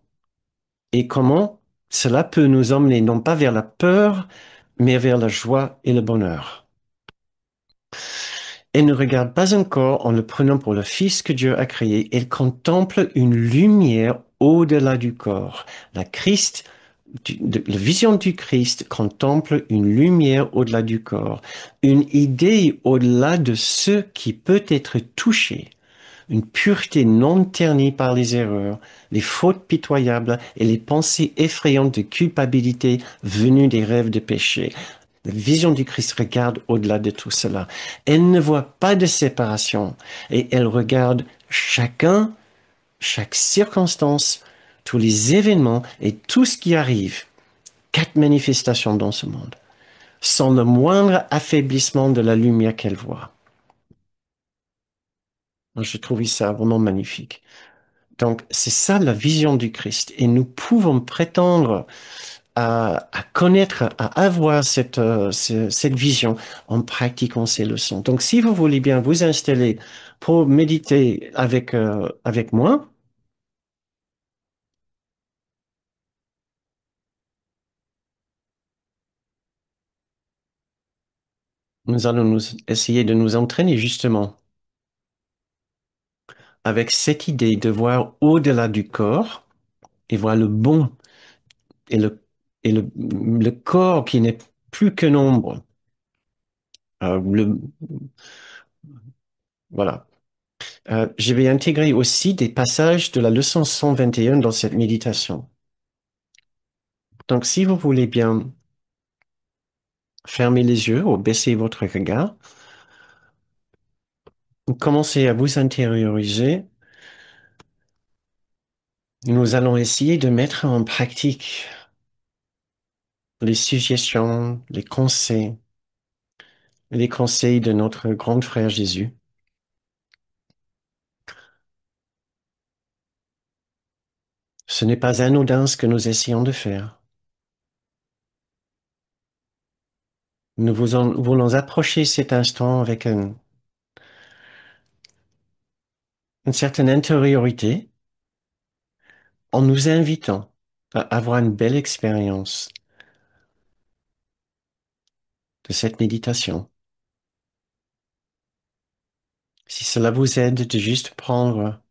et comment cela peut nous emmener non pas vers la peur, mais vers la joie et le bonheur. Elle ne regarde pas un corps en le prenant pour le Fils que Dieu a créé. Elle contemple une lumière au-delà du corps. La Christ, la vision du Christ contemple une lumière au-delà du corps, une idée au-delà de ce qui peut être touché, une pureté non ternie par les erreurs, les fautes pitoyables et les pensées effrayantes de culpabilité venues des rêves de péché. La vision du Christ regarde au-delà de tout cela. Elle ne voit pas de séparation et elle regarde chacun, chaque circonstance, tous les événements et tout ce qui arrive. Quatre manifestations dans ce monde, sans le moindre affaiblissement de la lumière qu'elle voit. Moi, je trouve ça vraiment magnifique. Donc, c'est ça la vision du Christ. Et nous pouvons prétendre à connaître, à avoir cette vision en pratiquant ces leçons. Donc, si vous voulez bien vous installer pour méditer avec moi, nous allons essayer de nous entraîner justement avec cette idée de voir au-delà du corps et voir le bon et le corps qui n'est plus que nombre. Euh, le, voilà. Je vais intégrer aussi des passages de la leçon 121 dans cette méditation. Donc, si vous voulez bien fermer les yeux ou baisser votre regard, commencez à vous intérioriser. Nous allons essayer de mettre en pratique les suggestions, les conseils de notre grand frère Jésus. Ce n'est pas anodin ce que nous essayons de faire. Voulons approcher cet instant avec une certaine intériorité en nous invitant à avoir une belle expérience de cette méditation. Si cela vous aide de juste prendre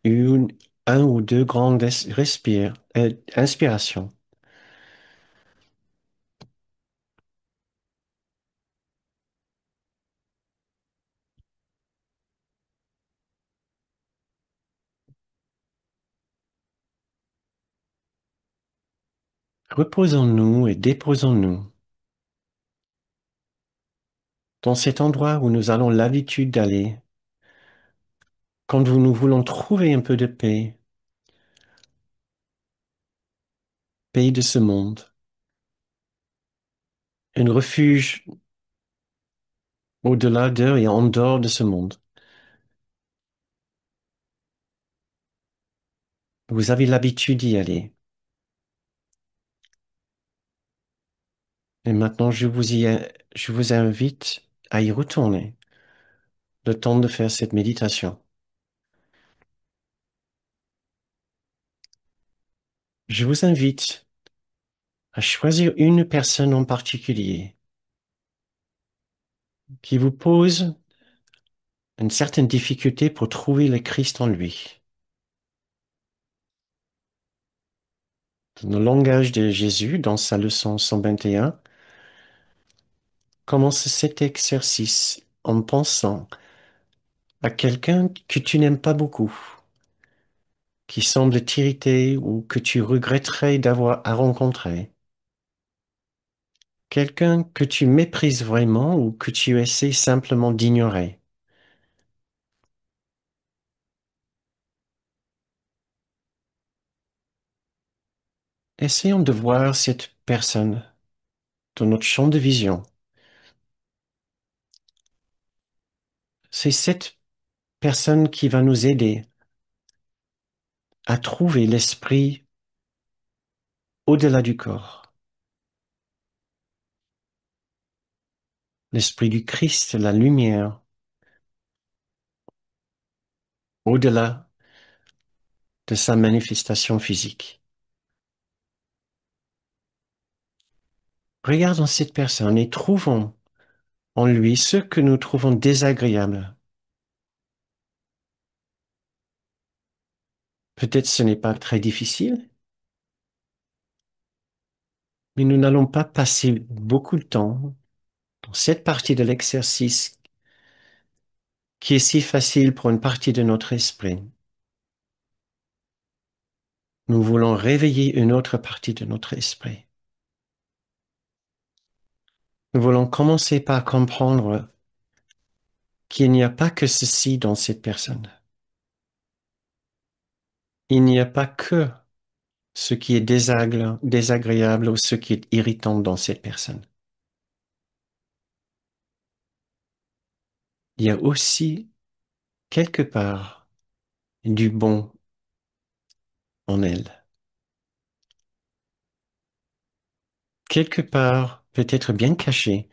une, un ou deux grandes inspirations, reposons-nous et déposons-nous dans cet endroit où nous avons l'habitude d'aller quand nous voulons trouver un peu de paix, paix de ce monde, un refuge au-delà de et en dehors de ce monde. Vous avez l'habitude d'y aller. Et maintenant, je vous invite à y retourner le temps de faire cette méditation. Je vous invite à choisir une personne en particulier qui vous pose une certaine difficulté pour trouver le Christ en lui. Dans le langage de Jésus, dans sa leçon 121, commence cet exercice en pensant à quelqu'un que tu n'aimes pas beaucoup, qui semble t'irriter ou que tu regretterais d'avoir à rencontrer. quelqu'un que tu méprises vraiment ou que tu essaies simplement d'ignorer. Essayons de voir cette personne dans notre champ de vision. C'est cette personne qui va nous aider à trouver l'esprit au-delà du corps, l'esprit du Christ, la lumière, au-delà de sa manifestation physique. Regardons cette personne et trouvons en lui ce que nous trouvons désagréable. Peut-être ce n'est pas très difficile, mais nous n'allons pas passer beaucoup de temps dans cette partie de l'exercice qui est si facile pour une partie de notre esprit. Nous voulons réveiller une autre partie de notre esprit. Nous voulons commencer par comprendre qu'il n'y a pas que ceci dans cette personne. Il n'y a pas que ce qui est désagréable ou ce qui est irritant dans cette personne. Il y a aussi quelque part du bon en elle. Quelque part, peut-être bien caché,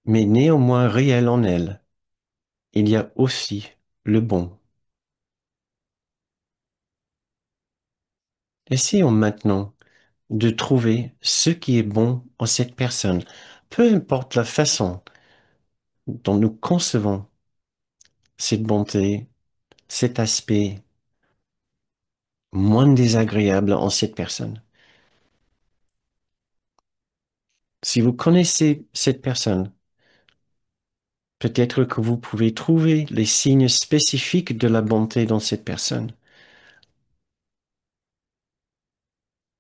mais néanmoins réel en elle. Il y a aussi le bon. Essayons maintenant de trouver ce qui est bon en cette personne, peu importe la façon dont nous concevons cette bonté, cet aspect moins désagréable en cette personne. Si vous connaissez cette personne, peut-être que vous pouvez trouver les signes spécifiques de la bonté dans cette personne.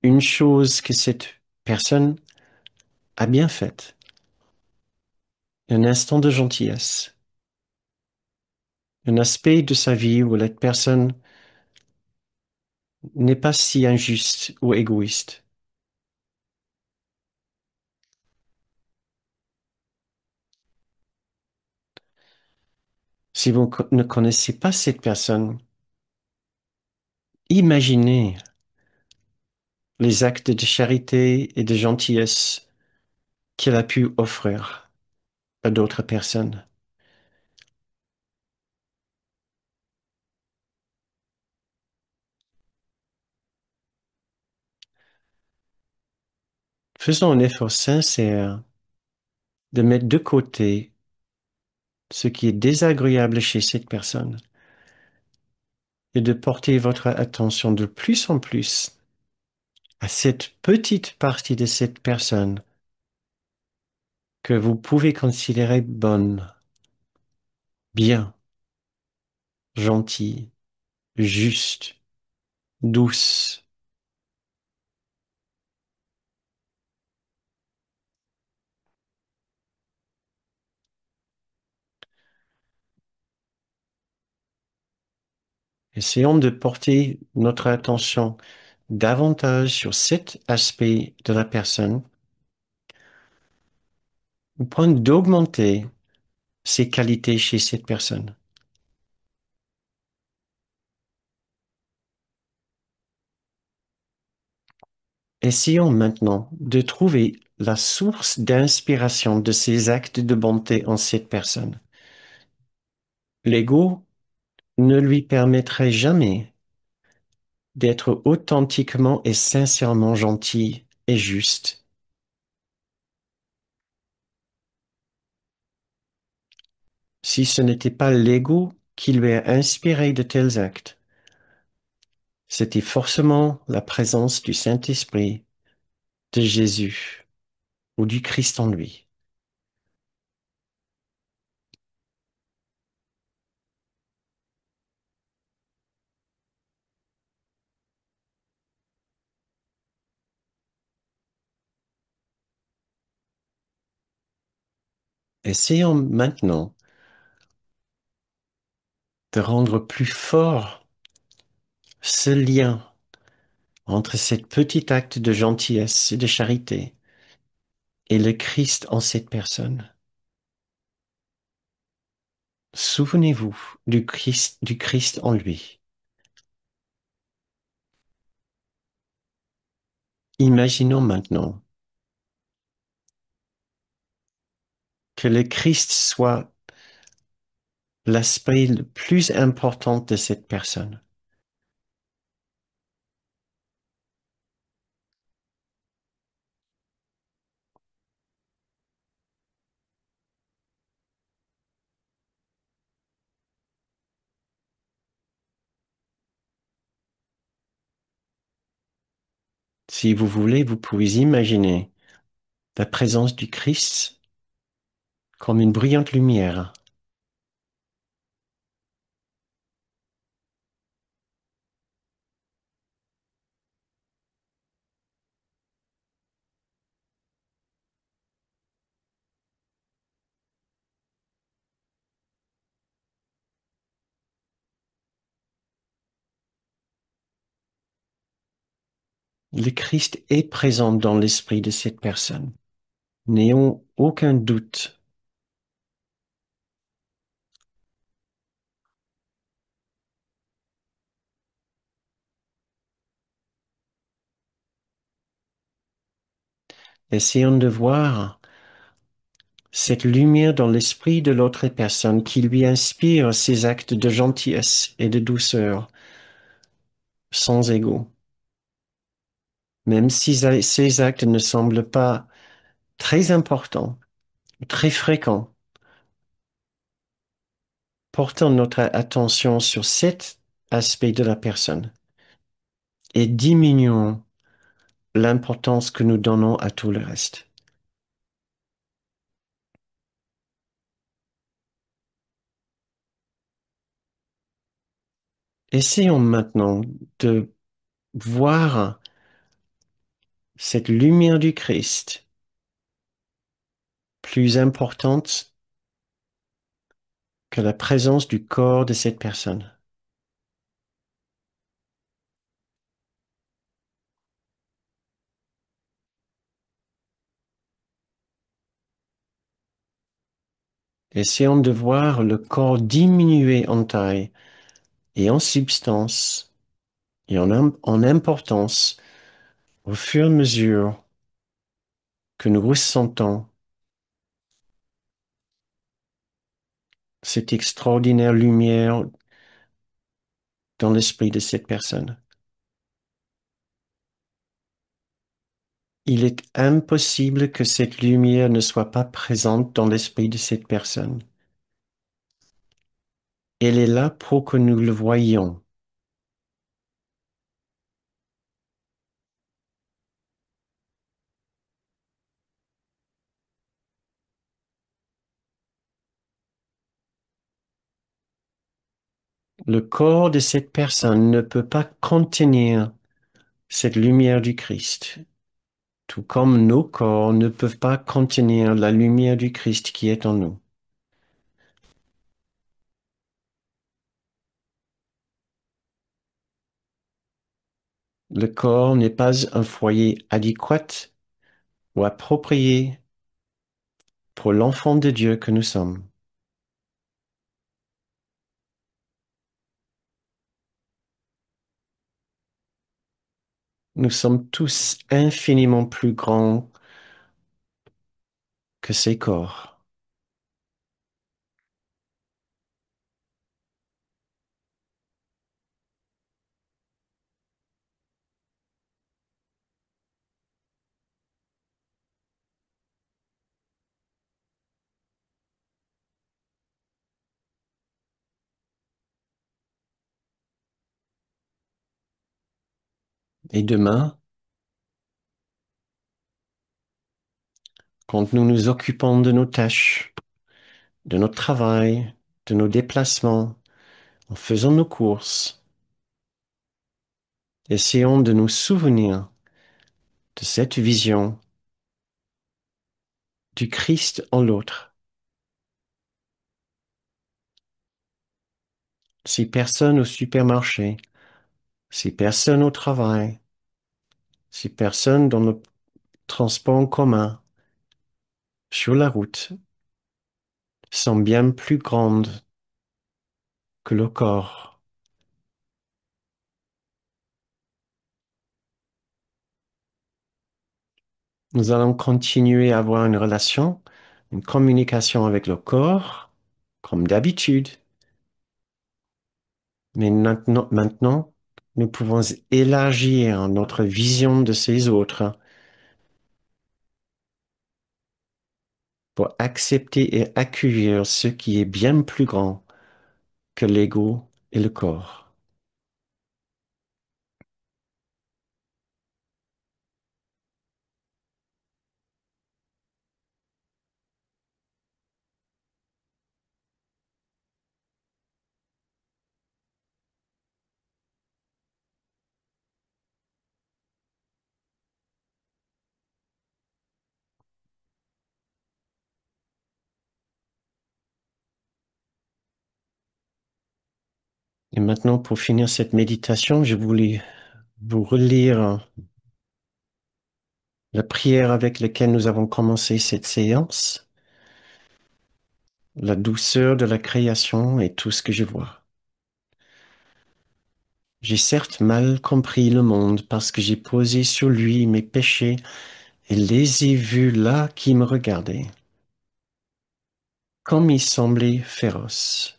Une chose que cette personne a bien faite, un instant de gentillesse, un aspect de sa vie où la personne n'est pas si injuste ou égoïste. Si vous ne connaissez pas cette personne, imaginez les actes de charité et de gentillesse qu'elle a pu offrir à d'autres personnes. Faisons un effort sincère de mettre de côté ce qui est désagréable chez cette personne et de porter votre attention de plus en plus à cette petite partie de cette personne que vous pouvez considérer bonne, bien, gentille, juste, douce. Essayons de porter notre attention davantage sur cet aspect de la personne, au point d'augmenter ses qualités chez cette personne. Essayons maintenant de trouver la source d'inspiration de ces actes de bonté en cette personne. L'ego ne lui permettrait jamais d'être authentiquement et sincèrement gentil et juste si ce n'était pas l'ego qui lui a inspiré de tels actes. C'était forcément la présence du Saint-Esprit, de Jésus ou du Christ en lui. Essayons maintenant de rendre plus fort ce lien entre cet petit acte de gentillesse et de charité et le Christ en cette personne. Souvenez-vous du Christ en lui. Imaginons maintenant que le Christ soit l'aspect le plus important de cette personne. Si vous voulez, vous pouvez imaginer la présence du Christ comme une brillante lumière. Le Christ est présent dans l'esprit de cette personne. N'ayons aucun doute. Essayons de voir cette lumière dans l'esprit de l'autre personne qui lui inspire ces actes de gentillesse et de douceur sans égaux. Même si ces actes ne semblent pas très importants, très fréquents, portons notre attention sur cet aspect de la personne et diminuons l'importance que nous donnons à tout le reste. Essayons maintenant de voir cette lumière du Christ plus importante que la présence du corps de cette personne. Essayons de voir le corps diminuer en taille et en substance et en importance au fur et à mesure que nous ressentons cette extraordinaire lumière dans l'esprit de cette personne. Il est impossible que cette lumière ne soit pas présente dans l'esprit de cette personne. Elle est là pour que nous le voyions. Le corps de cette personne ne peut pas contenir cette lumière du Christ, tout comme nos corps ne peuvent pas contenir la lumière du Christ qui est en nous. Le corps n'est pas un foyer adéquat ou approprié pour l'enfant de Dieu que nous sommes. Nous sommes tous infiniment plus grands que ces corps. Et demain, quand nous nous occupons de nos tâches, de notre travail, de nos déplacements, en faisant nos courses, essayons de nous souvenir de cette vision du Christ en l'autre si personne au supermarché, si personne au travail, si personne dans le transport en commun, sur la route, sont bien plus grandes que le corps. Nous allons continuer à avoir une relation, une communication avec le corps, comme d'habitude. Mais maintenant, nous pouvons élargir notre vision de ces autres pour accepter et accueillir ce qui est bien plus grand que l'ego et le corps. Et maintenant, pour finir cette méditation, je voulais vous relire la prière avec laquelle nous avons commencé cette séance. La douceur de la création est tout ce que je vois. J'ai certes mal compris le monde parce que j'ai posé sur lui mes péchés et les ai vus là qui me regardaient, comme ils semblaient féroces.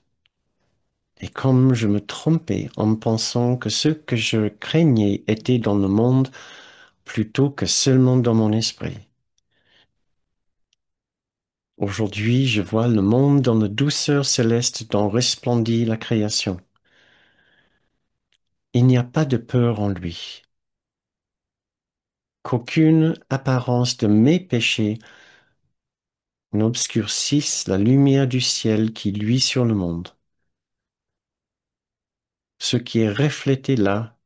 Et comme je me trompais en pensant que ce que je craignais était dans le monde plutôt que seulement dans mon esprit. Aujourd'hui, je vois le monde dans la douceur céleste dont resplendit la création. Il n'y a pas de peur en lui, qu'aucune apparence de mes péchés n'obscurcisse la lumière du ciel qui luit sur le monde. Ce qui est reflété là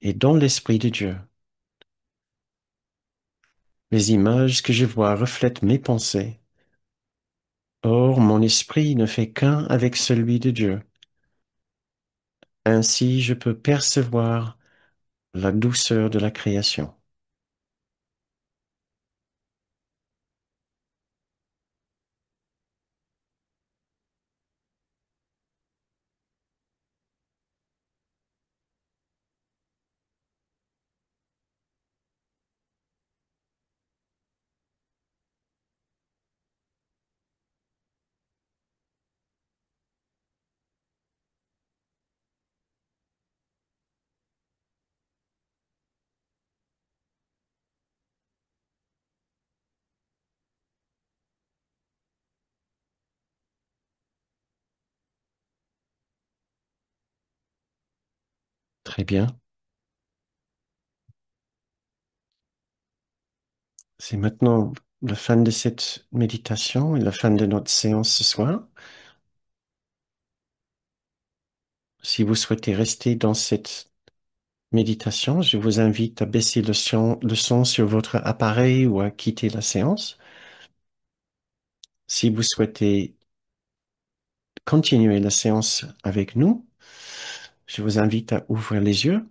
est dans l'Esprit de Dieu. Les images que je vois reflètent mes pensées. Or, mon esprit ne fait qu'un avec celui de Dieu. Ainsi, je peux percevoir la douceur de la création. Très bien. C'est maintenant la fin de cette méditation et la fin de notre séance ce soir. Si vous souhaitez rester dans cette méditation, je vous invite à baisser le son sur votre appareil ou à quitter la séance. Si vous souhaitez continuer la séance avec nous, je vous invite à ouvrir les yeux.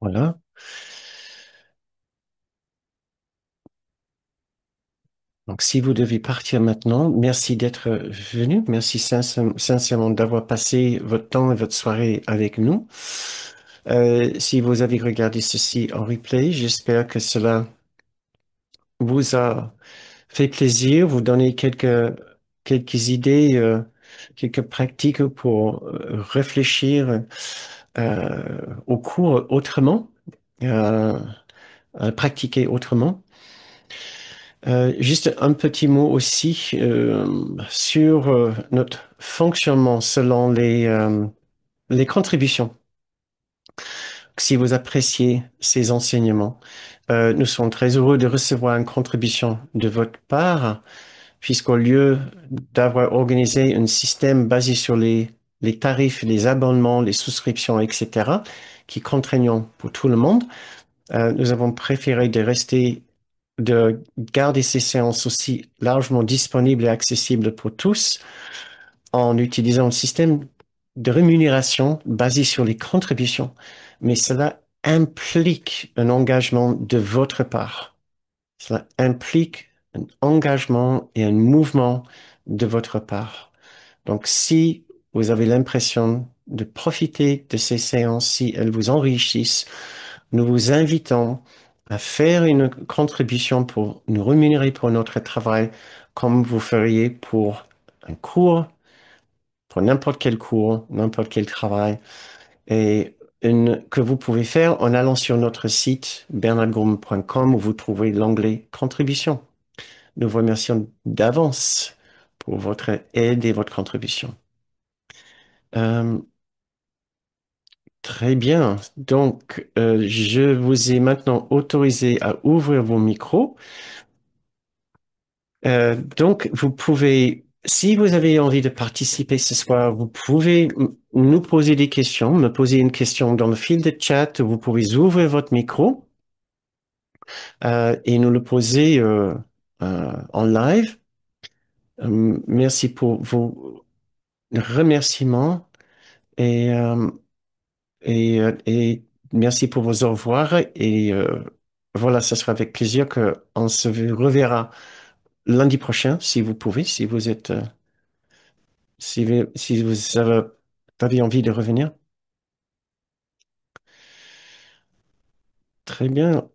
Voilà. Donc, si vous devez partir maintenant, merci d'être venu. Merci sincèrement d'avoir passé votre temps et votre soirée avec nous. Si vous avez regardé ceci en replay, j'espère que cela vous a fait plaisir, vous donner quelques idées, quelques pratiques pour réfléchir au cours autrement, euh, à pratiquer autrement. Juste un petit mot aussi sur notre fonctionnement selon les contributions. Si vous appréciez ces enseignements, nous sommes très heureux de recevoir une contribution de votre part, puisqu'au lieu d'avoir organisé un système basé sur les tarifs, les abonnements, les souscriptions, etc., qui est contraignant pour tout le monde, nous avons préféré de garder ces séances aussi largement disponibles et accessibles pour tous en utilisant un système de rémunération basé sur les contributions. Mais cela implique un engagement de votre part. Cela implique un engagement et un mouvement de votre part. Donc, si vous avez l'impression de profiter de ces séances, si elles vous enrichissent, nous vous invitons à faire une contribution pour nous rémunérer pour notre travail, comme vous feriez pour un cours, pour n'importe quel cours, n'importe quel travail, et que vous pouvez faire en allant sur notre site bernardgourme.com où vous trouverez l'onglet contribution. Nous vous remercions d'avance pour votre aide et votre contribution. Euh, Très bien. Donc, je vous ai maintenant autorisé à ouvrir vos micros. Donc, vous pouvez, si vous avez envie de participer ce soir, vous pouvez nous poser des questions, me poser une question dans le fil de chat. Vous pouvez ouvrir votre micro et nous le poser en live. Merci pour vos remerciements et, euh, et merci pour vos au revoir. Et voilà, ce sera avec plaisir que on se reverra lundi prochain, si vous pouvez, si vous êtes, si vous avez envie de revenir. Très bien.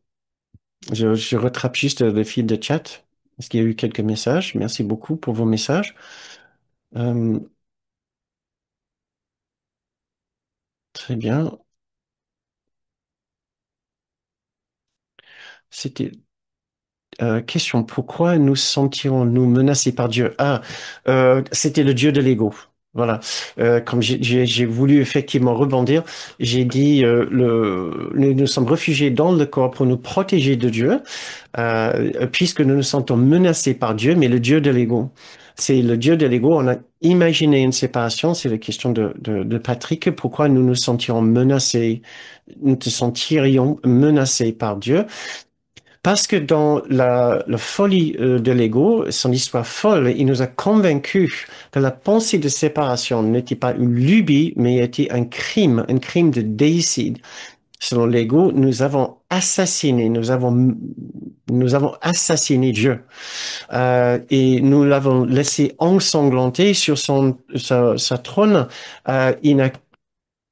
Je rattrape juste le fil de chat parce qu'il y a eu quelques messages. Merci beaucoup pour vos messages. Euh, Très bien. C'était question, pourquoi nous sentirons-nous menacés par Dieu? Ah, c'était le Dieu de l'ego. Voilà. Comme j'ai voulu effectivement rebondir, j'ai dit nous nous sommes réfugiés dans le corps pour nous protéger de Dieu, puisque nous nous sentons menacés par Dieu, mais le Dieu de l'ego. C'est le Dieu de l'ego. On a imaginé une séparation. C'est la question de Patrick. Pourquoi nous nous sentirons menacés, nous te sentirions menacés par Dieu? Parce que dans la folie de l'ego, son histoire folle, il nous a convaincus que la pensée de séparation n'était pas une lubie, mais était un crime de déicide. Selon l'ego, nous avons assassiné Dieu. Et nous l'avons laissé ensanglanter sur sa trône. Il n'a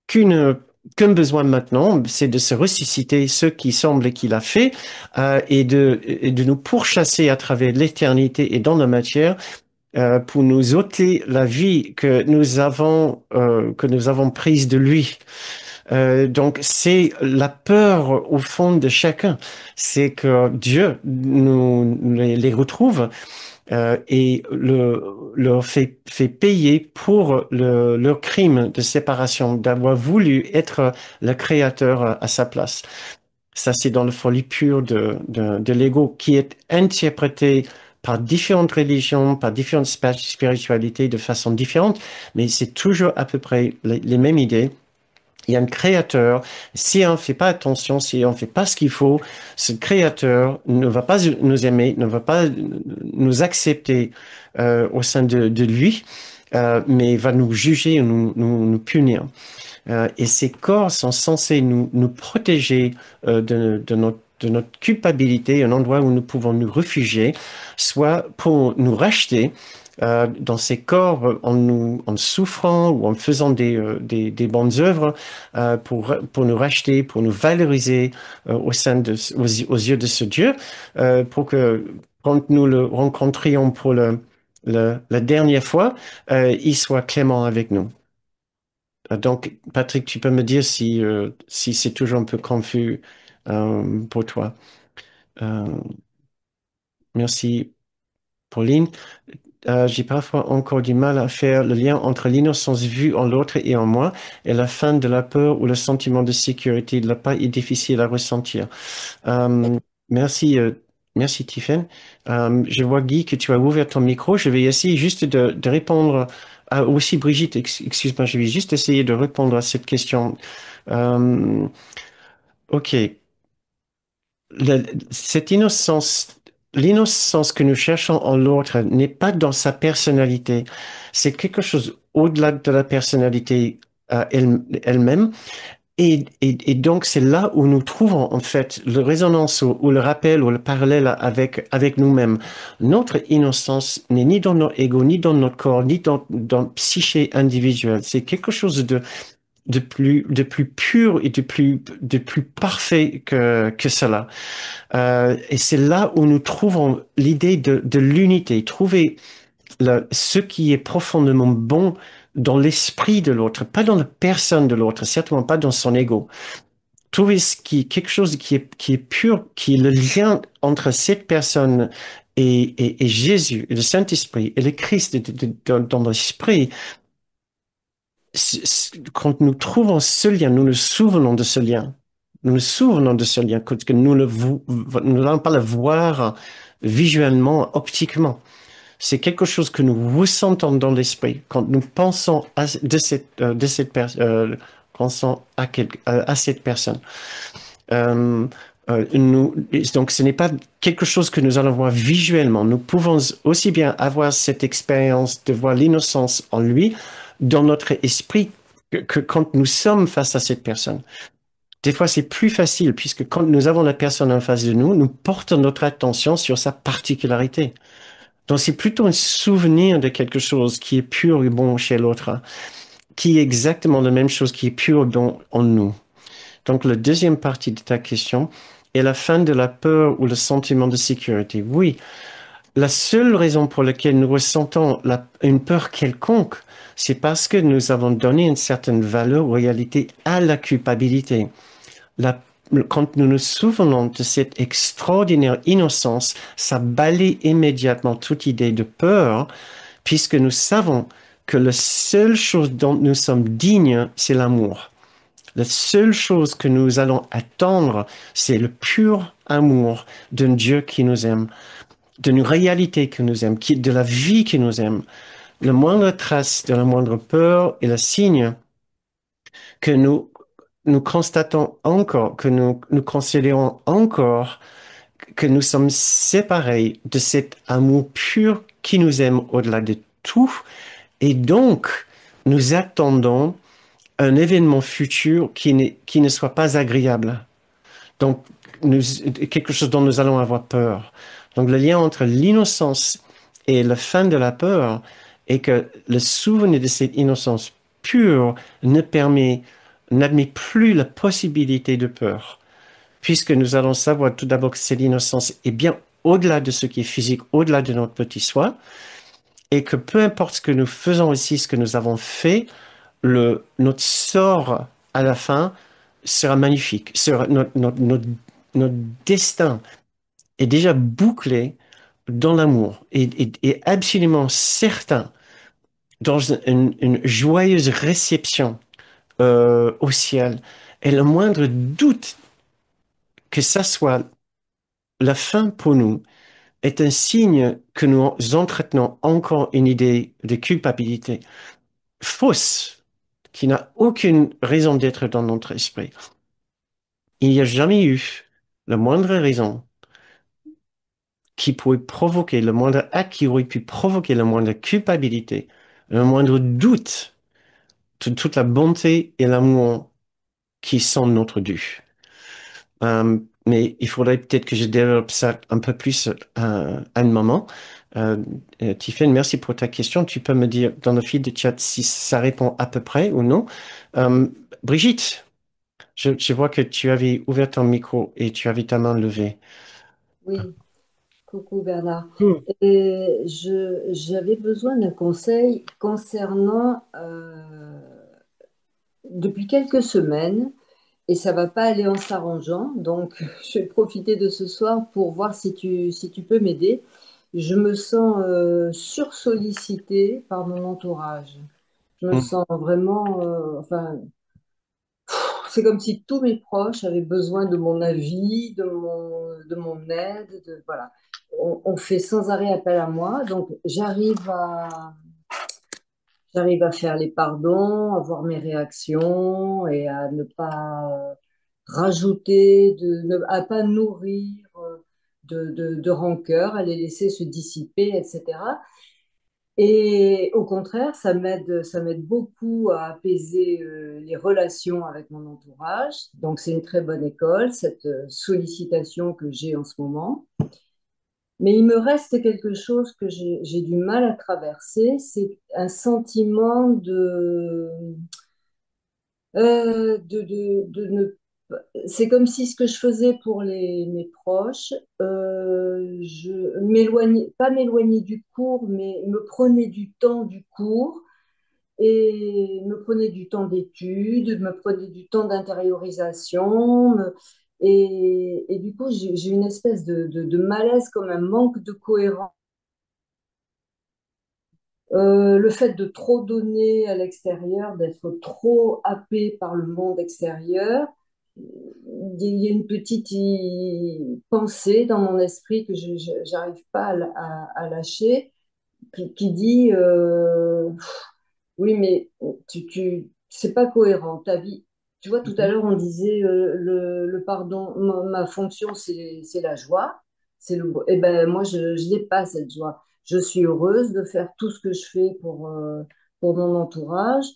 qu'une qu'un besoin maintenant, c'est de se ressusciter ce qui semble qu'il a fait et de nous pourchasser à travers l'éternité et dans la matière pour nous ôter la vie que nous avons prise de lui. Donc c'est la peur au fond de chacun, c'est que Dieu les retrouve et leur fait payer pour leur crime de séparation, d'avoir voulu être le créateur à sa place. Ça, c'est dans la folie pure de l'ego qui est interprété par différentes religions, par différentes spiritualités de façon différente, mais c'est toujours à peu près les mêmes idées. Il y a un créateur. Si on ne fait pas attention, si on ne fait pas ce qu'il faut, ce créateur ne va pas nous aimer, ne va pas nous accepter au sein de lui, mais va nous juger, nous punir. Et ces corps sont censés nous protéger de notre culpabilité, un endroit où nous pouvons nous réfugier, soit pour nous racheter dans ces corps en souffrant ou en faisant des bonnes œuvres pour nous racheter, pour nous valoriser aux yeux de ce Dieu, pour que quand nous le rencontrions pour la dernière fois, il soit clément avec nous. Donc, Patrick, tu peux me dire si c'est toujours un peu confus pour toi. Euh, Merci, Pauline. J'ai parfois encore du mal à faire le lien entre l'innocence vue en l'autre et en moi et la fin de la peur ou le sentiment de sécurité. La peur est difficile à ressentir. Euh, merci, merci, Tiffen. Je vois, Guy, que tu as ouvert ton micro. Je vais essayer juste de répondre aussi, Brigitte, excuse-moi, je vais juste essayer de répondre à cette question. Euh, OK. Cette innocence, l'innocence que nous cherchons en l'autre n'est pas dans sa personnalité. C'est quelque chose au-delà de la personnalité elle-même. Et donc, c'est là où nous trouvons, en fait, le résonance ou le rappel ou le parallèle avec nous-mêmes. Notre innocence n'est ni dans notre ego, ni dans notre corps, ni dans le psyché individuel. C'est quelque chose de plus pur et de plus parfait que cela. Et c'est là où nous trouvons l'idée de l'unité, trouver ce qui est profondément bon dans l'esprit de l'autre, pas dans la personne de l'autre, certainement pas dans son ego. Trouver quelque chose qui est pur, qui est le lien entre cette personne et Jésus, et le Saint-Esprit, et le Christ dans l'esprit. Quand nous trouvons ce lien, nous nous souvenons de ce lien. Nous nous souvenons de ce lien, que nous n'allons pas le voir visuellement, optiquement. C'est quelque chose que nous ressentons dans l'esprit quand nous pensons pensons à cette personne. Euh, donc, ce n'est pas quelque chose que nous allons voir visuellement. Nous pouvons aussi bien avoir cette expérience de voir l'innocence en lui dans notre esprit que quand nous sommes face à cette personne. Des fois, c'est plus facile puisque quand nous avons la personne en face de nous, nous portons notre attention sur sa particularité. Donc, c'est plutôt un souvenir de quelque chose qui est pur et bon chez l'autre, qui est exactement la même chose qui est pure en nous. Donc, la deuxième partie de ta question est la fin de la peur ou le sentiment de sécurité. Oui, la seule raison pour laquelle nous ressentons une peur quelconque, c'est parce que nous avons donné une certaine valeur ou réalité à la culpabilité. La- Quand nous nous souvenons de cette extraordinaire innocence, ça balaye immédiatement toute idée de peur, puisque nous savons que la seule chose dont nous sommes dignes, c'est l'amour. La seule chose que nous allons attendre, c'est le pur amour d'un Dieu qui nous aime, d'une réalité qui nous aime, de la vie qui nous aime. La moindre trace de la moindre peur est le signe que nous constatons encore, que nous considérons encore que nous sommes séparés de cet amour pur qui nous aime au-delà de tout. Et donc, nous attendons un événement futur qui ne soit pas agréable. Donc, quelque chose dont nous allons avoir peur. Donc, le lien entre l'innocence et la fin de la peur est que le souvenir de cette innocence pure n'admet plus la possibilité de peur, puisque nous allons savoir tout d'abord que cette innocence est bien au-delà de ce qui est physique, au-delà de notre petit soi, et que peu importe ce que nous faisons ici, ce que nous avons fait, notre sort à la fin sera magnifique. Notre destin est déjà bouclé dans l'amour et absolument certain dans une joyeuse réception au ciel. Et le moindre doute que ça soit la fin pour nous est un signe que nous entretenons encore une idée de culpabilité fausse qui n'a aucune raison d'être dans notre esprit. Il n'y a jamais eu la moindre raison qui pourrait provoquer, le moindre acte qui aurait pu provoquer la moindre culpabilité, le moindre doute de toute la bonté et l'amour qui sont notre dû. Mais il faudrait peut-être que je développe ça un peu plus à un moment. Euh, Tiffany, merci pour ta question. Tu peux me dire dans le fil de chat si ça répond à peu près ou non. Euh, Brigitte, je vois que tu avais ouvert ton micro et tu avais ta main levée. Oui, coucou Bernard. Hmm. J'avais besoin d'un conseil concernant, depuis quelques semaines, et ça va pas aller en s'arrangeant. Donc, je vais profiter de ce soir pour voir si tu peux m'aider. Je me sens sursollicitée par mon entourage. Je me Mm. sens vraiment, enfin, c'est comme si tous mes proches avaient besoin de mon avis, de mon aide, voilà. On fait sans arrêt appel à moi, donc j'arrive à faire les pardons, à voir mes réactions et à ne pas rajouter, à pas nourrir de rancœur, à les laisser se dissiper, etc. Et au contraire, ça m'aide beaucoup à apaiser les relations avec mon entourage. Donc c'est une très bonne école, cette sollicitation que j'ai en ce moment. Mais il me reste quelque chose que j'ai du mal à traverser, c'est un sentiment de ne c'est comme si ce que je faisais pour mes proches, je m'éloignais, pas m'éloigner du cours, mais me prenais du temps du cours et me prenais du temps d'étude, me prenais du temps d'intériorisation. Et du coup, j'ai une espèce de malaise, comme un manque de cohérence. Le fait de trop donner à l'extérieur, d'être trop happé par le monde extérieur, il y a une petite pensée dans mon esprit que je n'arrive pas à lâcher, qui dit oui, mais c'est pas cohérent. Ta vie, tu vois, tout à Mhm. l'heure, on disait le pardon, ma fonction, c'est la joie. Et ben, moi, je n'ai pas cette joie. Je suis heureuse de faire tout ce que je fais pour mon entourage.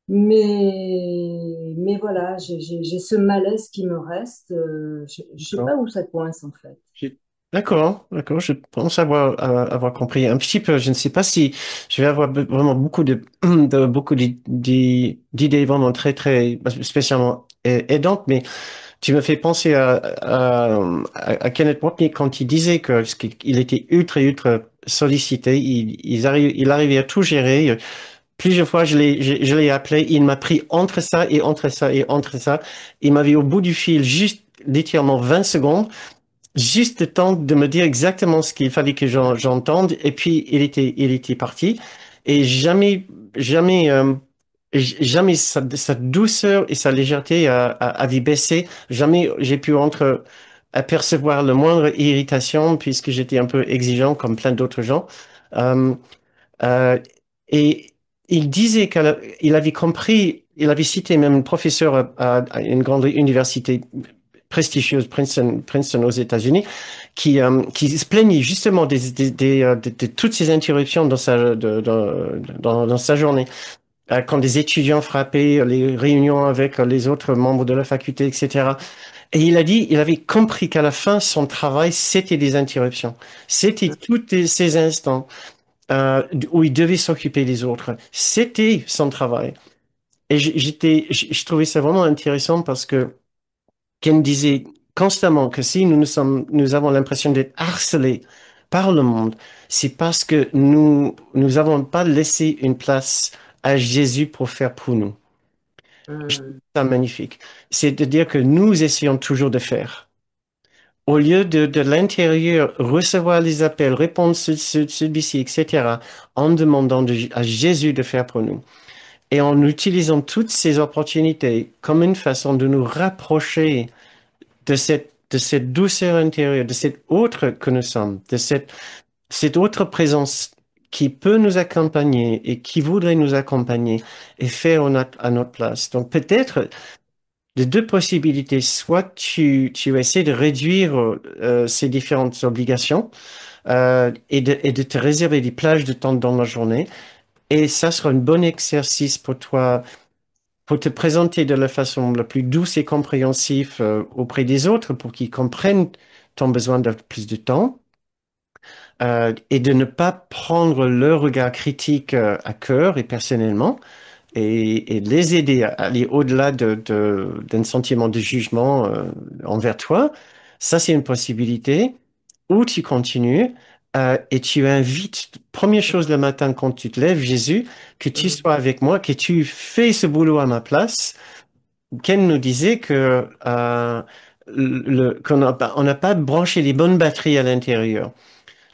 Mais voilà, j'ai ce malaise qui me reste. Je ne sais D'accord. pas où ça coince, en fait. D'accord, d'accord. Je pense avoir compris un petit peu. Je ne sais pas si je vais avoir vraiment beaucoup beaucoup d'idées vraiment très spécialement aidantes, mais tu me fais penser à Kenneth Wapnick quand il disait qu'il était ultra sollicité. Il arrivait à tout gérer. Plusieurs fois, je l'ai appelé. Il m'a pris entre ça et entre ça et entre ça. Il m'avait au bout du fil juste littéralement 20 secondes. Juste le temps de me dire exactement ce qu'il fallait que j'entende, et puis il était parti. Et jamais sa douceur et sa légèreté avait baissé. Jamais j'ai pu apercevoir le moindre irritation puisque j'étais un peu exigeant comme plein d'autres gens. Euh, euh, et il disait qu'il avait compris, il avait cité même un professeur à une grande université prestigieuse, Princeton aux États-Unis, qui se plaignait justement de toutes ces interruptions dans sa journée. Quand des étudiants frappaient les réunions avec les autres membres de la faculté, etc. Et il a dit, il avait compris qu'à la fin, son travail, c'était des interruptions. C'était tous ces instants où il devait s'occuper des autres. C'était son travail. Et je trouvais ça vraiment intéressant parce que Ken disait constamment que si nous avons l'impression d'être harcelés par le monde, c'est parce que nous avons pas laissé une place à Jésus pour faire pour nous. Je trouve Hum, ça magnifique. C'est de dire que nous essayons toujours de faire. Au lieu de l'intérieur recevoir les appels, répondre celui-ci, etc., en demandant à Jésus de faire pour nous. Et en utilisant toutes ces opportunités comme une façon de nous rapprocher de cette douceur intérieure, de cette autre que nous sommes, cette autre présence qui peut nous accompagner et qui voudrait nous accompagner et faire à notre place. Donc peut-être les deux possibilités, soit tu essaies de réduire ces différentes obligations et de te réserver des plages de temps dans la journée, et ça sera un bon exercice pour toi pour te présenter de la façon la plus douce et compréhensive auprès des autres pour qu'ils comprennent ton besoin de plus de temps et de ne pas prendre leur regard critique à cœur et personnellement et de les aider à aller au-delà d'un sentiment de jugement envers toi. Ça, c'est une possibilité. Ou tu continues et tu invites, première chose le matin quand tu te lèves, Jésus, que tu hum, sois avec moi, que tu fais ce boulot à ma place Ken nous disait que qu'on n'a pas branché les bonnes batteries à l'intérieur.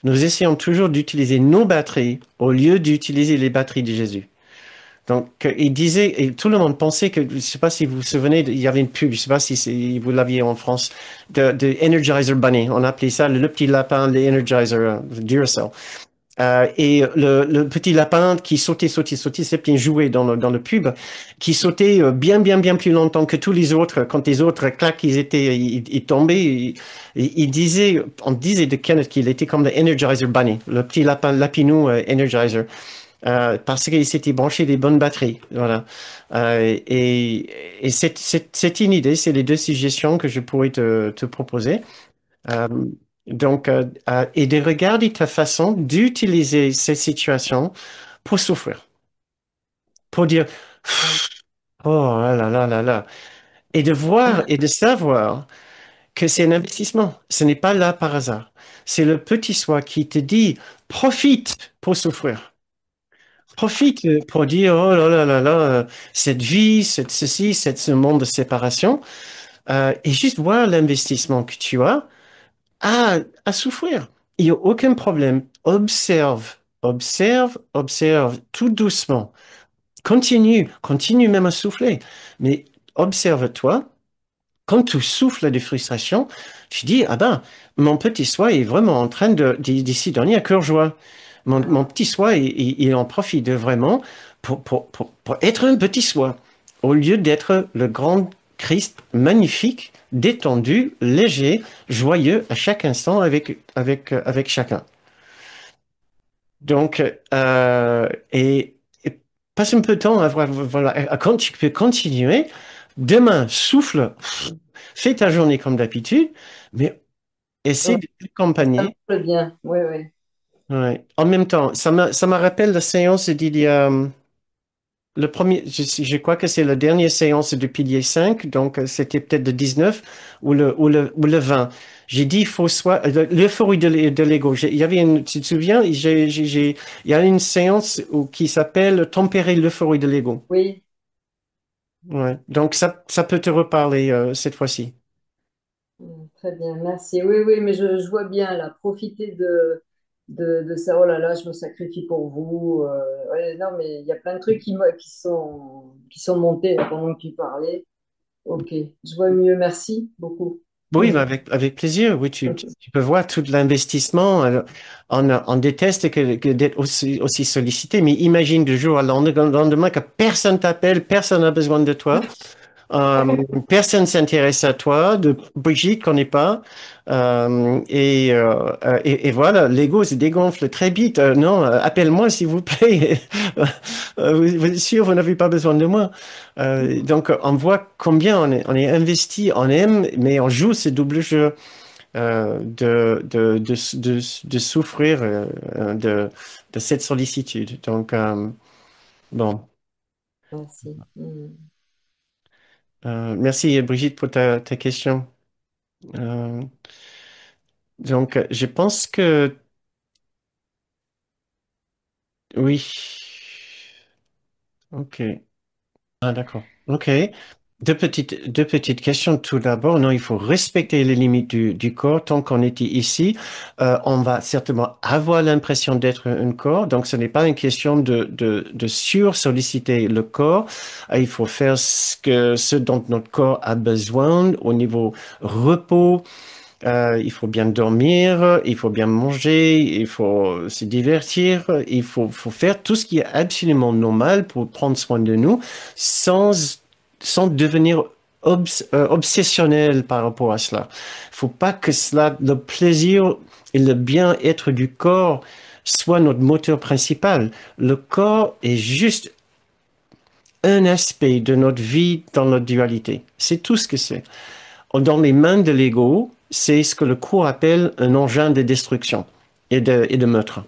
Nous essayons toujours d'utiliser nos batteries au lieu d'utiliser les batteries de Jésus. Donc, il disait, et tout le monde pensait que, je ne sais pas si vous vous souvenez, il y avait une pub, je ne sais pas si vous l'aviez en France, de Energizer Bunny. On appelait ça le petit lapin, le Energizer Duracell. Et le petit lapin qui sautait, sautait, sautait, c'est un jouet dans le pub, qui sautait bien, bien, bien plus longtemps que tous les autres. Quand les autres, clac, ils tombaient, il disait, on disait de Kenneth qu'il était comme le Energizer Bunny, le petit lapin, lapinou Energizer, parce qu'il s'était branché des bonnes batteries. Voilà. Et c'est une idée, c'est les deux suggestions que je pourrais te proposer. Euh, et de regarder ta façon d'utiliser ces situations pour souffrir, pour dire, oh là là là là là, et de voir et de savoir que c'est un investissement. Ce n'est pas là par hasard. C'est le petit soi qui te dit, profite pour souffrir. Profite pour dire, oh là là là là, cette vie, ce monde de séparation, et juste voir l'investissement que tu as à souffrir. Il n'y a aucun problème. Observe, observe, observe, tout doucement. Continue, continue même à souffler. Mais observe-toi. Quand tu souffles de frustration, tu dis, ah ben, mon petit soi est vraiment en train d'ici donner à cœur joie. Mon petit soi, il en profite vraiment pour être un petit soi, au lieu d'être le grand Christ magnifique, détendu, léger, joyeux à chaque instant avec chacun. Donc, et passe un peu de temps voilà, quand tu peux continuer, demain, souffle, fais ta journée comme d'habitude, mais essaie Ouais, de ça t'accompagner. marche bien. Oui, oui. Ouais. En même temps, ça me rappelle la séance d'il y a, le premier, je crois que c'est la dernière séance du pilier 5, donc c'était peut-être le 19 ou le 20. J'ai dit, il faut soit, l'euphorie de l'ego. Il y avait tu te souviens, il y a une séance qui s'appelle Tempérer l'euphorie de l'ego. Oui, Ouais. Donc ça peut te reparler cette fois-ci. très bien, merci. Oui, oui, mais je vois bien là, profiter de ça. Oh là là, je me sacrifie pour vous. Ouais, non, mais il y a plein de trucs qui sont montés pendant que tu parlais. Ok, je vois mieux, merci beaucoup. Oui, mais avec plaisir. Oui, tu peux voir tout l'investissement. On déteste que d'être aussi sollicité, mais imagine du jour au lendemain que personne t'appelle, personne n'a besoin de toi. Personne s'intéresse à toi, de Brigitte qu'on n'est pas. Et voilà, l'ego se dégonfle très vite. Non, appelle-moi s'il vous plaît. Vous êtes sûr, vous n'avez pas besoin de moi. Donc, on voit combien on est investi, on aime, mais on joue ce double jeu de souffrir de cette sollicitude. Donc, bon, Merci. merci Brigitte pour ta question. Euh, donc, je pense que oui. OK. Ah, d'accord. OK. Deux petites questions. Tout d'abord, non, il faut respecter les limites du corps. Tant qu'on est ici, on va certainement avoir l'impression d'être un corps. Donc, ce n'est pas une question de sur-solliciter le corps. Il faut faire ce dont notre corps a besoin au niveau repos. Il faut bien dormir, il faut bien manger, il faut se divertir, il faut faire tout ce qui est absolument normal pour prendre soin de nous sans devenir obsessionnel par rapport à cela. Il faut pas que cela, le plaisir et le bien-être du corps soit notre moteur principal. Le corps est juste un aspect de notre vie dans notre dualité. C'est tout ce que c'est. Dans les mains de l'ego, c'est ce que le cours appelle un engin de destruction et de meurtre.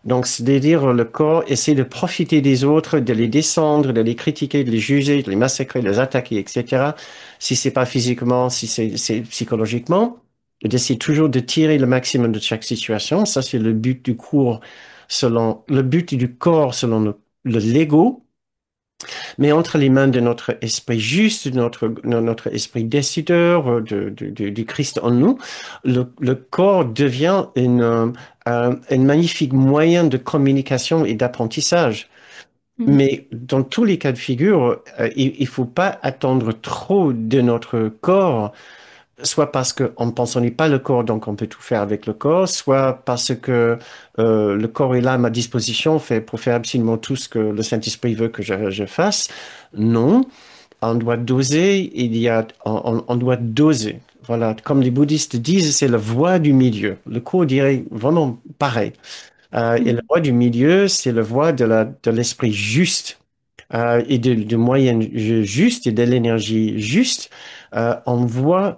Donc, c'est-à-dire le corps essaie de profiter des autres, de les descendre, de les critiquer, de les juger, de les massacrer, de les attaquer, etc. Si c'est pas physiquement, si c'est psychologiquement, et d'essayer toujours de tirer le maximum de chaque situation. Ça, c'est le but du cours le but du corps selon l'ego. Mais entre les mains de notre esprit juste, de notre esprit décideur, du Christ en nous, le corps devient un magnifique moyen de communication et d'apprentissage. Mhm. Mais dans tous les cas de figure, il ne faut pas attendre trop de notre corps, soit parce qu'on ne pensonne pas le corps, donc on peut tout faire avec le corps, soit parce que le corps est là à ma disposition fait, pour faire absolument tout ce que le Saint-Esprit veut que je fasse. Non, on doit doser, on doit doser. Voilà, comme les bouddhistes disent, c'est la voie du milieu. Le cours dirait vraiment pareil. Et la Mhm. voie du milieu, c'est la voie de l'esprit juste et de moyenne juste et de l'énergie juste. On voit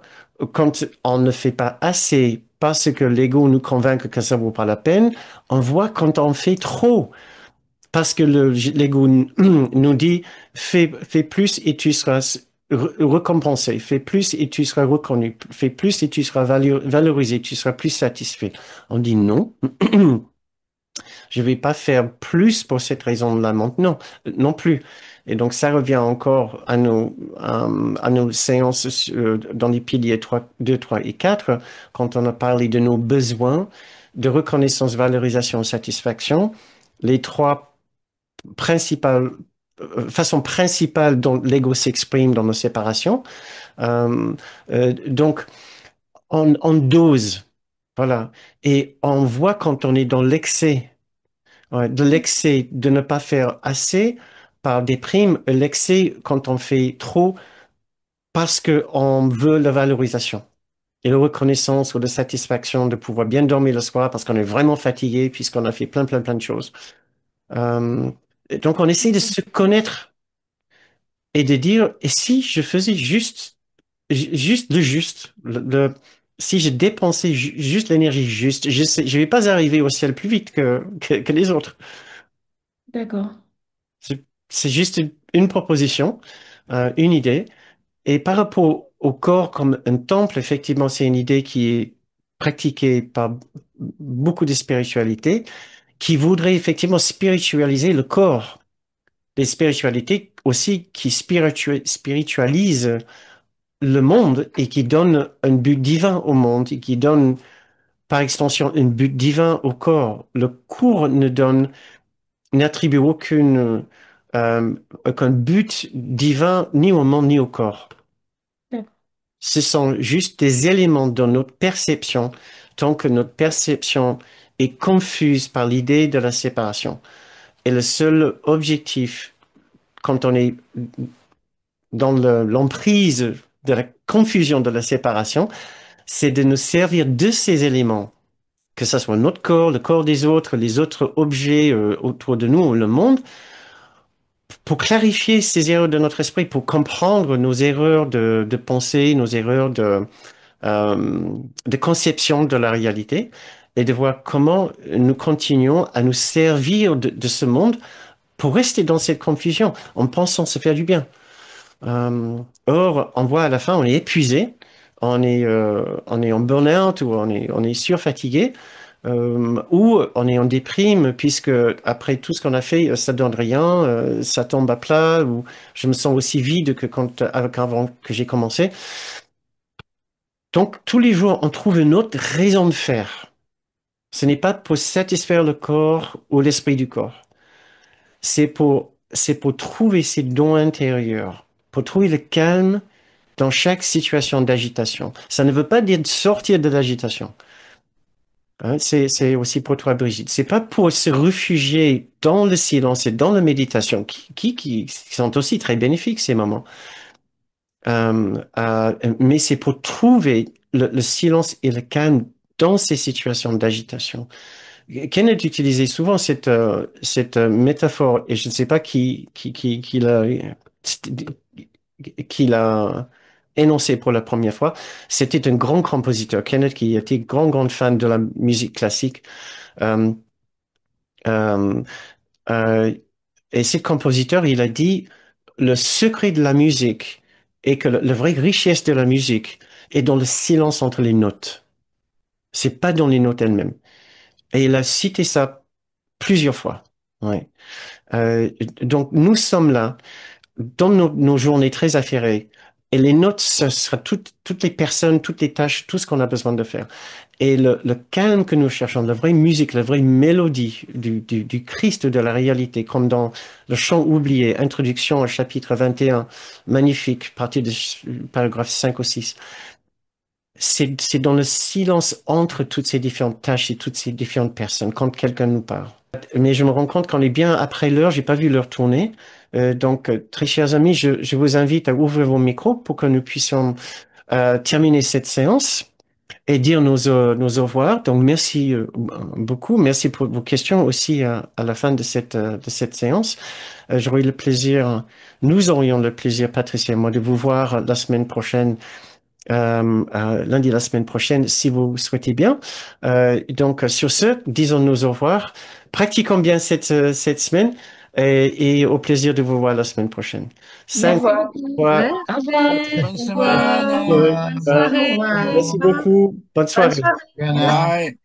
quand on ne fait pas assez parce que l'ego nous convainc que ça vaut pas la peine, on voit quand on fait trop. Parce que l'ego nous dit, fais plus et tu seras récompensé. Fais plus et tu seras reconnu. Fais plus et tu seras valorisé. Tu seras plus satisfait. On dit non. Je vais pas faire plus pour cette raison-là maintenant, non plus. Et donc, ça revient encore à nos séances dans les piliers 3, 2, 3 et 4, quand on a parlé de nos besoins de reconnaissance, valorisation, satisfaction. Les trois principales façons principales dont l'ego s'exprime dans nos séparations. Euh, donc, on dose, voilà. Et on voit quand on est dans l'excès. Ouais, de l'excès, de ne pas faire assez par des primes, l'excès quand on fait trop parce qu'on veut la valorisation et la reconnaissance ou la satisfaction de pouvoir bien dormir le soir parce qu'on est vraiment fatigué puisqu'on a fait plein de choses. Euh, et donc on essaie de se connaître et de dire, et si je faisais juste le juste, si je dépensais juste l'énergie juste, je vais pas arriver au ciel plus vite que les autres. D'accord. C'est juste une proposition, une idée. Et par rapport au corps comme un temple, effectivement, c'est une idée qui est pratiquée par beaucoup de spiritualités qui voudraient effectivement spiritualiser le corps. Des spiritualités aussi qui spiritualisent le monde et qui donnent un but divin au monde et qui donnent par extension un but divin au corps. Le cours ne donne n'attribue aucun but divin ni au monde ni au corps. D'accord. Ce sont juste des éléments dans notre perception, tant que notre perception est confuse par l'idée de la séparation. Et le seul objectif, quand on est dans l'emprise de la confusion de la séparation, c'est de nous servir de ces éléments, que ce soit notre corps, le corps des autres, les autres objets autour de nous, le monde, pour clarifier ces erreurs de notre esprit, pour comprendre nos erreurs de pensée, nos erreurs euh, de conception de la réalité, et de voir comment nous continuons à nous servir de ce monde pour rester dans cette confusion, en pensant se faire du bien. Or, on voit à la fin, on est épuisé, on est en burn-out ou on est surfatigué, ou on est en déprime puisque après tout ce qu'on a fait, ça donne rien, ça tombe à plat, ou je me sens aussi vide que avant que j'ai commencé. Donc tous les jours, on trouve une autre raison de faire. Ce n'est pas pour satisfaire le corps ou l'esprit du corps. C'est pour trouver ses dons intérieurs, pour trouver le calme dans chaque situation d'agitation. Ça ne veut pas dire de sortir de l'agitation. Hein, c'est aussi pour toi, Brigitte. C'est pas pour se réfugier dans le silence et dans la méditation, qui sont aussi très bénéfiques, ces moments. Mais c'est pour trouver le silence et le calme dans ces situations d'agitation. Kenneth utilisait souvent cette métaphore, et je ne sais pas qui l'a énoncé pour la première fois. C'était un grand compositeur, Kenneth, qui était grand fan de la musique classique. Euh, euh, euh, et ce compositeur, il a dit, le secret de la musique est que la vraie richesse de la musique est dans le silence entre les notes. C'est pas dans les notes elles-mêmes. Et il a cité ça plusieurs fois. Ouais. Donc, nous sommes là dans nos journées très affairées. Et les notes, ce sera toutes les personnes, toutes les tâches, tout ce qu'on a besoin de faire. Et le calme que nous cherchons, la vraie musique, la vraie mélodie du Christ de la réalité, comme dans le chant oublié, introduction au chapitre 21, magnifique, partie de paragraphe 5 ou 6. C'est dans le silence entre toutes ces différentes tâches et toutes ces différentes personnes, quand quelqu'un nous parle. Mais je me rends compte qu'on est bien après l'heure, j'ai pas vu l'heure tourner. Très chers amis, je vous invite à ouvrir vos micros pour que nous puissions terminer cette séance et dire nos au revoir. Donc, merci beaucoup. Merci pour vos questions aussi à la fin de cette séance. J'aurai le plaisir, nous aurions le plaisir, Patricia et moi, de vous voir la semaine prochaine, lundi la semaine prochaine, si vous souhaitez bien. Sur ce, disons-nous au revoir. Pratiquons bien cette semaine et au plaisir de vous voir la semaine prochaine. Merci 5, beaucoup. 3, Au revoir. Bonne Au revoir. semaine. Bonne Bonne soirée. Au revoir. Merci beaucoup. Bonne Bonne soirée. soirée. Good night.